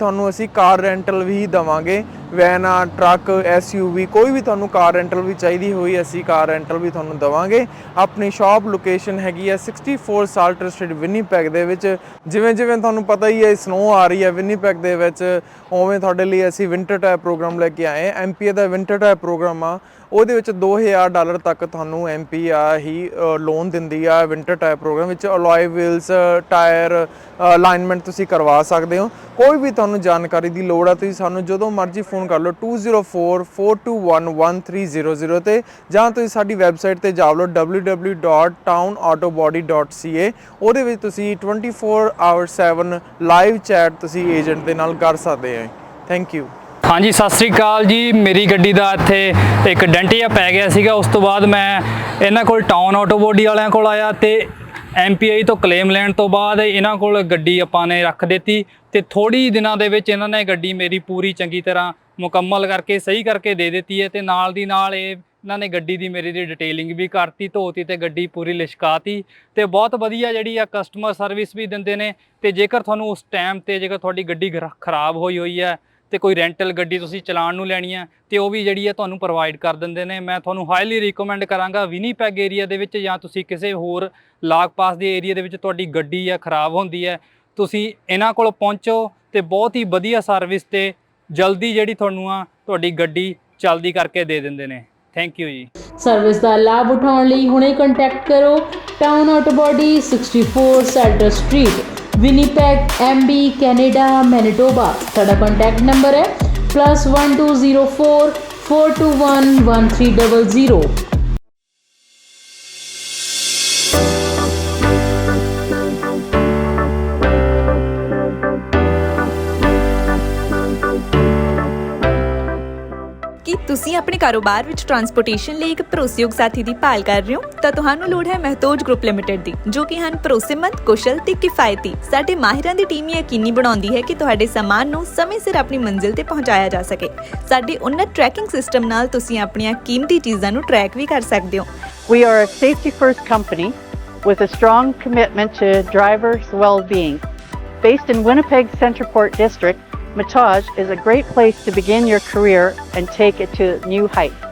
ਕਾਰ ਰੈਂਟਲ ਵੀ ਦੇਵਾਂਗੇ। ਵੈਨਾਂ, ਟਰੱਕ, SUV ਕੋਈ ਵੀ ਤੁਹਾਨੂੰ ਕਾਰ ਰੈਂਟਲ ਵੀ ਚਾਹੀਦੀ ਹੋਈ ਅਸੀਂ ਕਾਰ ਰੈਂਟਲ ਵੀ ਤੁਹਾਨੂੰ ਦੇਵਾਂਗੇ। ਆਪਣੀ ਸ਼ਾਪ ਲੋਕੇਸ਼ਨ ਹੈਗੀ ਹੈ 64 ਸਾਲਟਰ ਸਟਰੀਟ ਵਿਨੀਪੈਗ ਦੇ ਵਿੱਚ। ਜਿਵੇਂ ਤੁਹਾਨੂੰ ਪਤਾ ਹੀ ਹੈ ਸਨੋ ਆ ਰਹੀ ਹੈ ਵਿਨੀਪੈਗ ਦੇ ਵਿੱਚ, ਉਵੇਂ ਤੁਹਾਡੇ ਲਈ ਅਸੀਂ ਵਿੰਟਰ ਟਾਇਰ ਪ੍ਰੋਗਰਾਮ ਲੈ ਕੇ ਆਏ। ਐਮਪੀਏ ਦਾ ਵਿੰਟਰ ਟਾਇਰ ਪ੍ਰੋਗਰਾਮ ਆ, ਉਹਦੇ ਵਿੱਚ $2000 ਤੱਕ ਤੁਹਾਨੂੰ ਐਮਪੀ ਹੀ ਲੋਨ ਦਿੰਦੀ ਆ। ਵਿੰਟਰ ਟਾਇਰ ਪ੍ਰੋਗਰਾਮ ਵਿੱਚ ਅਲੋਏ ਵੀਲਸ, ਟਾਇਰ ਅਲਾਈਨਮੈਂਟ ਤੁਸੀਂ ਕਰਵਾ ਸਕਦੇ ਹੋ। ਕੋਈ ਵੀ ਤੁਹਾਨੂੰ ਜਾਣਕਾਰੀ ਦੀ ਲੋੜ ਆ ਤੁਸੀਂ ਸਾਨੂੰ ਜਦੋਂ ਮਰਜ਼ੀ ਫੋਨ ਕਰ ਲਓ 2044211300 ਤੇ ਜਾਂ ਤੁਸੀਂ ਸਾਡੀ ਵੈਬਸਾਈਟ ਤੇ ਜਾ ਲਓ www.townautobody.ca। ਉਹਦੇ ਵਿੱਚ ਤੁਸੀਂ 24/7 ਲਾਈਵ ਚੈਟ ਤੁਸੀਂ ਏਜੰਟ ਦੇ ਨਾਲ ਕਰ ਸਕਦੇ ਹੋ। Thank you. ਹਾਂਜੀ, ਸਤਿ ਸ਼੍ਰੀ ਅਕਾਲ ਜੀ। ਮੇਰੀ ਗੱਡੀ ਦਾ ਇੱਥੇ ਇੱਕ ਡੈਂਟ ਜਿਹਾ ਪੈ ਗਿਆ ਸੀਗਾ। ਉਸ ਤੋਂ ਬਾਅਦ ਮੈਂ ਇਹਨਾਂ ਕੋਲ ਟਾਊਨ ਆਟੋ ਬਾਡੀ ਵਾਲਿਆਂ ਕੋਲ ਆਇਆ ਤੇ MPI ਤੋਂ ਕਲੇਮ ਲੈਣ ਤੋਂ ਬਾਅਦ ਇਹਨਾਂ ਕੋਲ ਗੱਡੀ ਆਪਾਂ ਨੇ ਰੱਖ ਦਿੱਤੀ ਤੇ ਥੋੜ੍ਹੀ ਦਿਨਾਂ ਦੇ ਵਿੱਚ ਇਹਨਾਂ ਨੇ ਗੱਡੀ ਮੇਰੀ ਪੂਰੀ ਚੰਗੀ ਤਰ੍ਹਾਂ ਮੁਕੰਮਲ ਕਰਕੇ ਸਹੀ ਕਰਕੇ ਦੇ ਦਿੱਤੀ ਹੈ ਤੇ ਨਾਲ ਦੀ ਨਾਲ ਇਹਨਾਂ ਨੇ ਗੱਡੀ ਦੀ ਮੇਰੀ ਦੀ ਡਿਟੇਲਿੰਗ ਵੀ ਕਰਤੀ, ਧੋਤੀ ਤੇ ਗੱਡੀ ਪੂਰੀ ਲਿਸ਼ਕਾਤੀ ਤੇ ਬਹੁਤ ਵਧੀਆ ਜਿਹੜੀ ਆ ਕਸਟਮਰ ਸਰਵਿਸ ਵੀ ਦਿੰਦੇ ਨੇ। ਤੇ ਜੇਕਰ ਤੁਹਾਨੂੰ ਉਸ ਟਾਈਮ ਤੇ ਜੇਕਰ ਤੁਹਾਡੀ ਗੱਡੀ ਖਰਾਬ ਹੋਈ ਹੈ ਤੇ ਕੋਈ ਰੈਂਟਲ ਗੱਡੀ ਤੁਸੀਂ ਚਲਾਉਣ ਨੂੰ ਲੈਣੀ ਹੈ ਤੇ ਉਹ ਵੀ ਜਿਹੜੀ ਹੈ ਤੁਹਾਨੂੰ ਪ੍ਰੋਵਾਈਡ ਕਰ ਦਿੰਦੇ ਨੇ। ਮੈਂ ਤੁਹਾਨੂੰ ਹਾਈਲੀ ਰਿਕਮੈਂਡ ਕਰਾਂਗਾ ਵਿਨੀਪੈਗ ਏਰੀਆ ਦੇ ਵਿੱਚ ਜਾਂ ਤੁਸੀਂ ਕਿਸੇ ਹੋਰ ਲਾਗ ਪਾਸ ਦੇ ਏਰੀਆ ਦੇ ਵਿੱਚ ਤੁਹਾਡੀ ਗੱਡੀ ਆ ਖਰਾਬ ਹੁੰਦੀ ਹੈ, ਤੁਸੀਂ ਇਹਨਾਂ ਕੋਲ ਪਹੁੰਚੋ ਤੇ ਬਹੁਤ ਹੀ ਵਧੀਆ ਸਰਵਿਸ ਤੇ ਜਲਦੀ ਜਿਹੜੀ ਤੁਹਾਨੂੰ ਆ ਤੁਹਾਡੀ ਗੱਡੀ ਚਲਦੀ ਕਰਕੇ ਦੇ ਦਿੰਦੇ ਨੇ। Thank you ji. ਸਰਵਿਸ ਦਾ ਲਾਭ ਉਠਾਉਣ ਲਈ ਹੁਣੇ ਕੰਟੈਕਟ ਕਰੋ town auto body 64 Salter street, Winnipeg MB, Canada, Manitoba. ਸਾਡਾ ਕੰਟੈਕਟ ਨੰਬਰ ਹੈ +1204 421 1300। ਕੀ ਤੁਸੀਂ ਆਪਣੇ ਕਾਰੋਬਾਰ ਵਿੱਚ ਟਰਾਂਸਪੋਰਟੇਸ਼ਨ ਲਈ ਇੱਕ ਭਰੋਸੇਯੋਗ ਸਾਥੀ ਦੀ ਭਾਲ ਕਰ ਰਹੇ ਹੋ ਤਾਂ ਤੁਹਾਨੂੰ ਲੋੜ ਹੈ ਮਹਿਤੋਜ ਗਰੁੱਪ ਲਿਮਟਿਡ ਦੀ, ਜੋ ਕਿ ਹਨ ਭਰੋਸੇਮੰਦ, ਕੁਸ਼ਲ ਤੇ ਕਿਫਾਇਤੀ। ਸਾਡੇ ਮਾਹਿਰਾਂ ਦੀ ਟੀਮ ਯਕੀਨੀ ਬਣਾਉਂਦੀ ਹੈ ਕਿ ਤੁਹਾਡੇ ਸਾਮਾਨ ਨੂੰ ਸਮੇਂ ਸਿਰ ਆਪਣੀ ਮੰਜ਼ਿਲ ਤੇ ਪਹੁੰਚਾਇਆ ਜਾ ਸਕੇ। ਸਾਡੇ ਉન્નਤ ਟਰੈਕਿੰਗ ਸਿਸਟਮ ਨਾਲ ਤੁਸੀਂ ਆਪਣੀਆਂ ਕੀਮਤੀ ਚੀਜ਼ਾਂ ਨੂੰ ਟਰੈਕ ਵੀ ਕਰ ਸਕਦੇ ਹੋ। We are a safety-first company with a strong commitment to drivers' well-being. Based in Winnipeg Centreport District, Matage is a great place to begin your career and take it to new heights.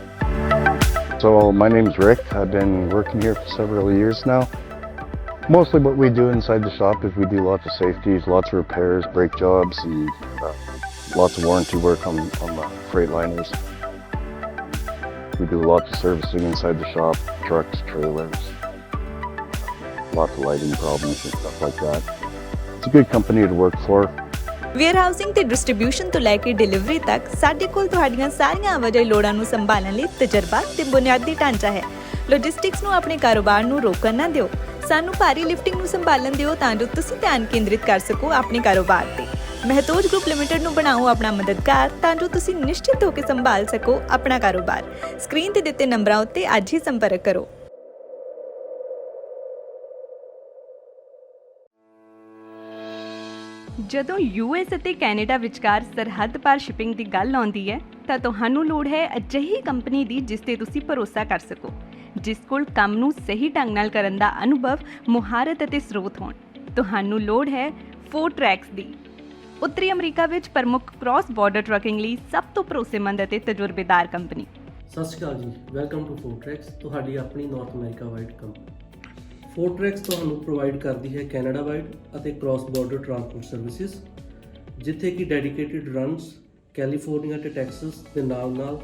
So my name's Rick. I've been working here for several years now. Mostly what we do inside the shop is we do lots of safeties, lots of repairs, brake jobs, and lots of warranty work on the Freightliners. We do lots of servicing inside the shop, trucks, trailers, lots of lighting problems and stuff like that. It's a good company to work for. Warehousing ਤੇ distribution ਤੋਂ ਲੈ ਕੇ delivery ਤੱਕ ਸਾਡੇ ਕੋਲ ਤੁਹਾਡੀਆਂ ਸਾਰੀਆਂ ਆਵਾਜਾਈ ਲੋੜਾਂ ਨੂੰ ਸੰਭਾਲਣ ਲਈ ਤਜਰਬਾ ਤੇ ਬੁਨਿਆਦੀ ਢਾਂਚਾ ਹੈ। ਲੌਜਿਸਟਿਕਸ ਨੂੰ ਆਪਣੇ ਕਾਰੋਬਾਰ ਨੂੰ ਰੋਕਣ ਨਾ ਦਿਓ। ਸਾਨੂੰ ਭਾਰੀ ਲਿਫਟਿੰਗ ਨੂੰ ਸੰਭਾਲਣ ਦਿਓ ਤਾਂ ਜੋ ਤੁਸੀਂ ਧਿਆਨ ਕੇਂਦਰਿਤ ਕਰ ਸਕੋ ਆਪਣੇ ਕਾਰੋਬਾਰ ਤੇ। ਮਹਿਤੋਜ ਗਰੁੱਪ ਲਿਮਟਿਡ ਨੂੰ ਬਣਾਓ ਆਪਣਾ ਮਦਦਗਾਰ ਤਾਂ ਜੋ ਤੁਸੀਂ ਨਿਸ਼ਚਿਤ ਹੋ ਕੇ ਸੰਭਾਲ ਸਕੋ ਆਪਣਾ ਕਾਰੋਬਾਰ। ਸਕਰੀਨ ਤੇ ਦਿੱਤੇ ਨੰਬਰਾਂ ਉੱਤੇ ਅੱਜ ਹੀ ਸੰਪਰਕ ਕਰੋ। ਜਦੋਂ US ਅਤੇ ਕੈਨੇਡਾ ਵਿਚਕਾਰ ਸਰਹੱਦ ਪਾਰ ਸ਼ਿਪਿੰਗ ਦੀ ਗੱਲ ਆਉਂਦੀ ਹੈ ਤਾਂ ਤੁਹਾਨੂੰ ਲੋੜ ਹੈ ਅਜਿਹੀ ਕੰਪਨੀ ਦੀ ਜਿਸ ਤੇ ਤੁਸੀਂ ਭਰੋਸਾ ਕਰ ਸਕੋ, ਜਿਸ ਕੋਲ ਕੰਮ ਨੂੰ ਸਹੀ ਢੰਗ ਨਾਲ ਕਰਨ ਦਾ ਅਨੁਭਵ, ਮੁਹਾਰਤ ਅਤੇ ਸਰੋਤ ਹੋਣ। ਤੁਹਾਨੂੰ ਲੋੜ ਹੈ ਫੋਰਟਰੈਕਸ ਦੀ। ਉੱਤਰੀ ਅਮਰੀਕਾ ਵਿੱਚ ਪ੍ਰਮੁੱਖ ਕ੍ਰਾਸ ਬਾਰਡਰ ਟਰੱਕਿੰਗ ਲਈ ਸਭ ਤੋਂ ਭਰੋਸੇਮੰਦ ਅਤੇ ਤਜਰਬੇਦਾਰ ਕੰਪਨੀ। ਸਤਿ ਸ਼੍ਰੀ ਅਕਾਲ ਜੀ, ਵੈਲਕਮ ਟੂ ਫੋਰਟਰੈਕਸ, ਤੁਹਾਡੀ ਆਪਣੀ ਨਾਰਥ ਅਮਰੀਕਾ ਵਾਈਡ ਕੰਪਨੀ। ਫੋਰਟਰੈਕਸ ਤੁਹਾਨੂੰ ਪ੍ਰੋਵਾਈਡ ਕਰਦੀ ਹੈ ਕੈਨੇਡਾ ਵਾਈਡ ਅਤੇ ਕ੍ਰਾਸ ਬਾਰਡਰ ਟਰਾਂਸਪੋਰਟ ਸਰਵਿਸਿਜ਼, ਜਿੱਥੇ ਕਿ ਡੈਡੀਕੇਟਿਡ ਰਨਸ ਕੈਲੀਫੋਰਨੀਆ ਤੇ ਟੈਕਸਸ ਦੇ ਨਾਲ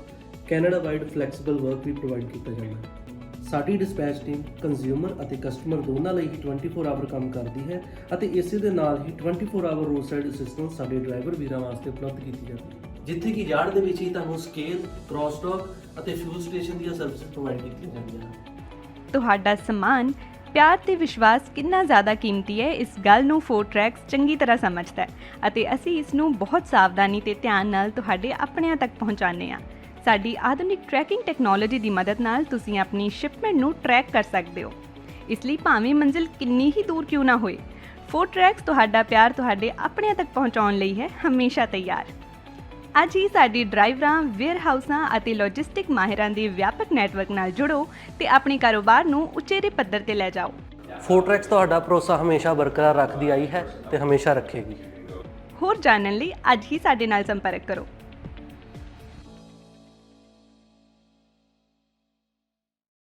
ਕੈਨੇਡਾ ਵਾਈਡ ਫਲੈਕਸੀਬਲ ਵਰਕ ਵੀ ਪ੍ਰੋਵਾਈਡ ਕੀਤਾ ਜਾਂਦਾ ਹੈ। ਸਾਡੀ ਡਿਸਪੈਚ ਟੀਮ ਕੰਜ਼ਿਊਮਰ ਅਤੇ ਕਸਟਮਰ ਦੋਨਾਂ ਲਈ ਹੀ 24 ਆਵਰ ਕੰਮ ਕਰਦੀ ਹੈ ਅਤੇ ਇਸੇ ਦੇ ਨਾਲ ਹੀ 24 ਆਵਰ ਰੋਡ ਸਾਈਡ ਅਸਿਸਟੈਂਸ ਸਾਡੇ ਡਰਾਈਵਰ ਵੀਰਾਂ ਵਾਸਤੇ ਉਪਲਬਧ ਕੀਤੀ ਜਾਂਦੀ ਹੈ, ਜਿੱਥੇ ਕਿ ਯਾਰਡ ਦੇ ਵਿੱਚ ਹੀ ਤੁਹਾਨੂੰ ਸਕੇਲ, ਕ੍ਰਾਸਟਾਕ ਅਤੇ ਫਿਊਲ ਸਟੇਸ਼ਨ ਦੀਆਂ ਸਰਵਿਸਿਜ਼ ਪ੍ਰੋਵਾਈਡ ਕੀਤੀਆਂ ਜਾਂਦੀਆਂ ਹਨ। ਤੁਹਾਡਾ ਸਮਾਨ, ਪਿਆਰ ਤੇ ਵਿਸ਼ਵਾਸ ਕਿੰਨਾ ਜ਼ਿਆਦਾ ਕੀਮਤੀ ਹੈ, ਇਸ ਗੱਲ ਨੂੰ ਫੋਰਟਰੈਕਸ ਚੰਗੀ ਤਰ੍ਹਾਂ ਸਮਝਦਾ ਹੈ ਅਤੇ ਅਸੀਂ ਇਸ ਨੂੰ ਬਹੁਤ ਸਾਵਧਾਨੀ ਤੇ ਧਿਆਨ ਨਾਲ ਤੁਹਾਡੇ ਆਪਣਿਆਂ ਤੱਕ ਪਹੁੰਚਾਉਂਦੇ ਹਾਂ। ਸਾਡੀ ਆਧੁਨਿਕ ਟਰੈਕਿੰਗ ਟੈਕਨੋਲੋਜੀ ਦੀ ਮਦਦ ਨਾਲ ਤੁਸੀਂ ਆਪਣੀ ਸ਼ਿਪਮੈਂਟ ਨੂੰ ਟਰੈਕ ਕਰ ਸਕਦੇ ਹੋ। ਇਸ ਲਈ ਭਾਵੇਂ ਮੰਜ਼ਿਲ ਕਿੰਨੀ ਹੀ ਦੂਰ ਕਿਉਂ ਨਾ ਹੋਏ, ਫੋਰਟਰੈਕਸ ਤੁਹਾਡਾ ਪਿਆਰ ਤੁਹਾਡੇ ਆਪਣਿਆਂ ਤੱਕ ਪਹੁੰਚਾਉਣ ਲਈ ਹੈ ਹਮੇਸ਼ਾ ਤਿਆਰ। ਅੱਜ ਹੀ ਸਾਡੀ ਡਰਾਈਵਰਾਂ, ਵੇਅਰਹਾਊਸਾਂ ਅਤੇ ਲੌਜਿਸਟਿਕ ਮਾਹਿਰਾਂ ਦੇ ਵਿਆਪਕ ਨੈਟਵਰਕ ਨਾਲ ਜੁੜੋ ਤੇ ਆਪਣੇ ਕਾਰੋਬਾਰ ਨੂੰ ਉਚੇਰੇ ਪੱਧਰ ਤੇ ਲੈ ਜਾਓ। ਫੋਰਟਰੈਕਸ ਤੁਹਾਡਾ ਭਰੋਸਾ ਹਮੇਸ਼ਾ ਬਰਕਰਾਰ ਰੱਖਦੀ ਆਈ ਹੈ ਤੇ ਹਮੇਸ਼ਾ ਰੱਖੇਗੀ। ਹੋਰ ਜਾਣਨ ਲਈ ਅੱਜ ਹੀ ਸਾਡੇ ਨਾਲ ਸੰਪਰਕ ਕਰੋ।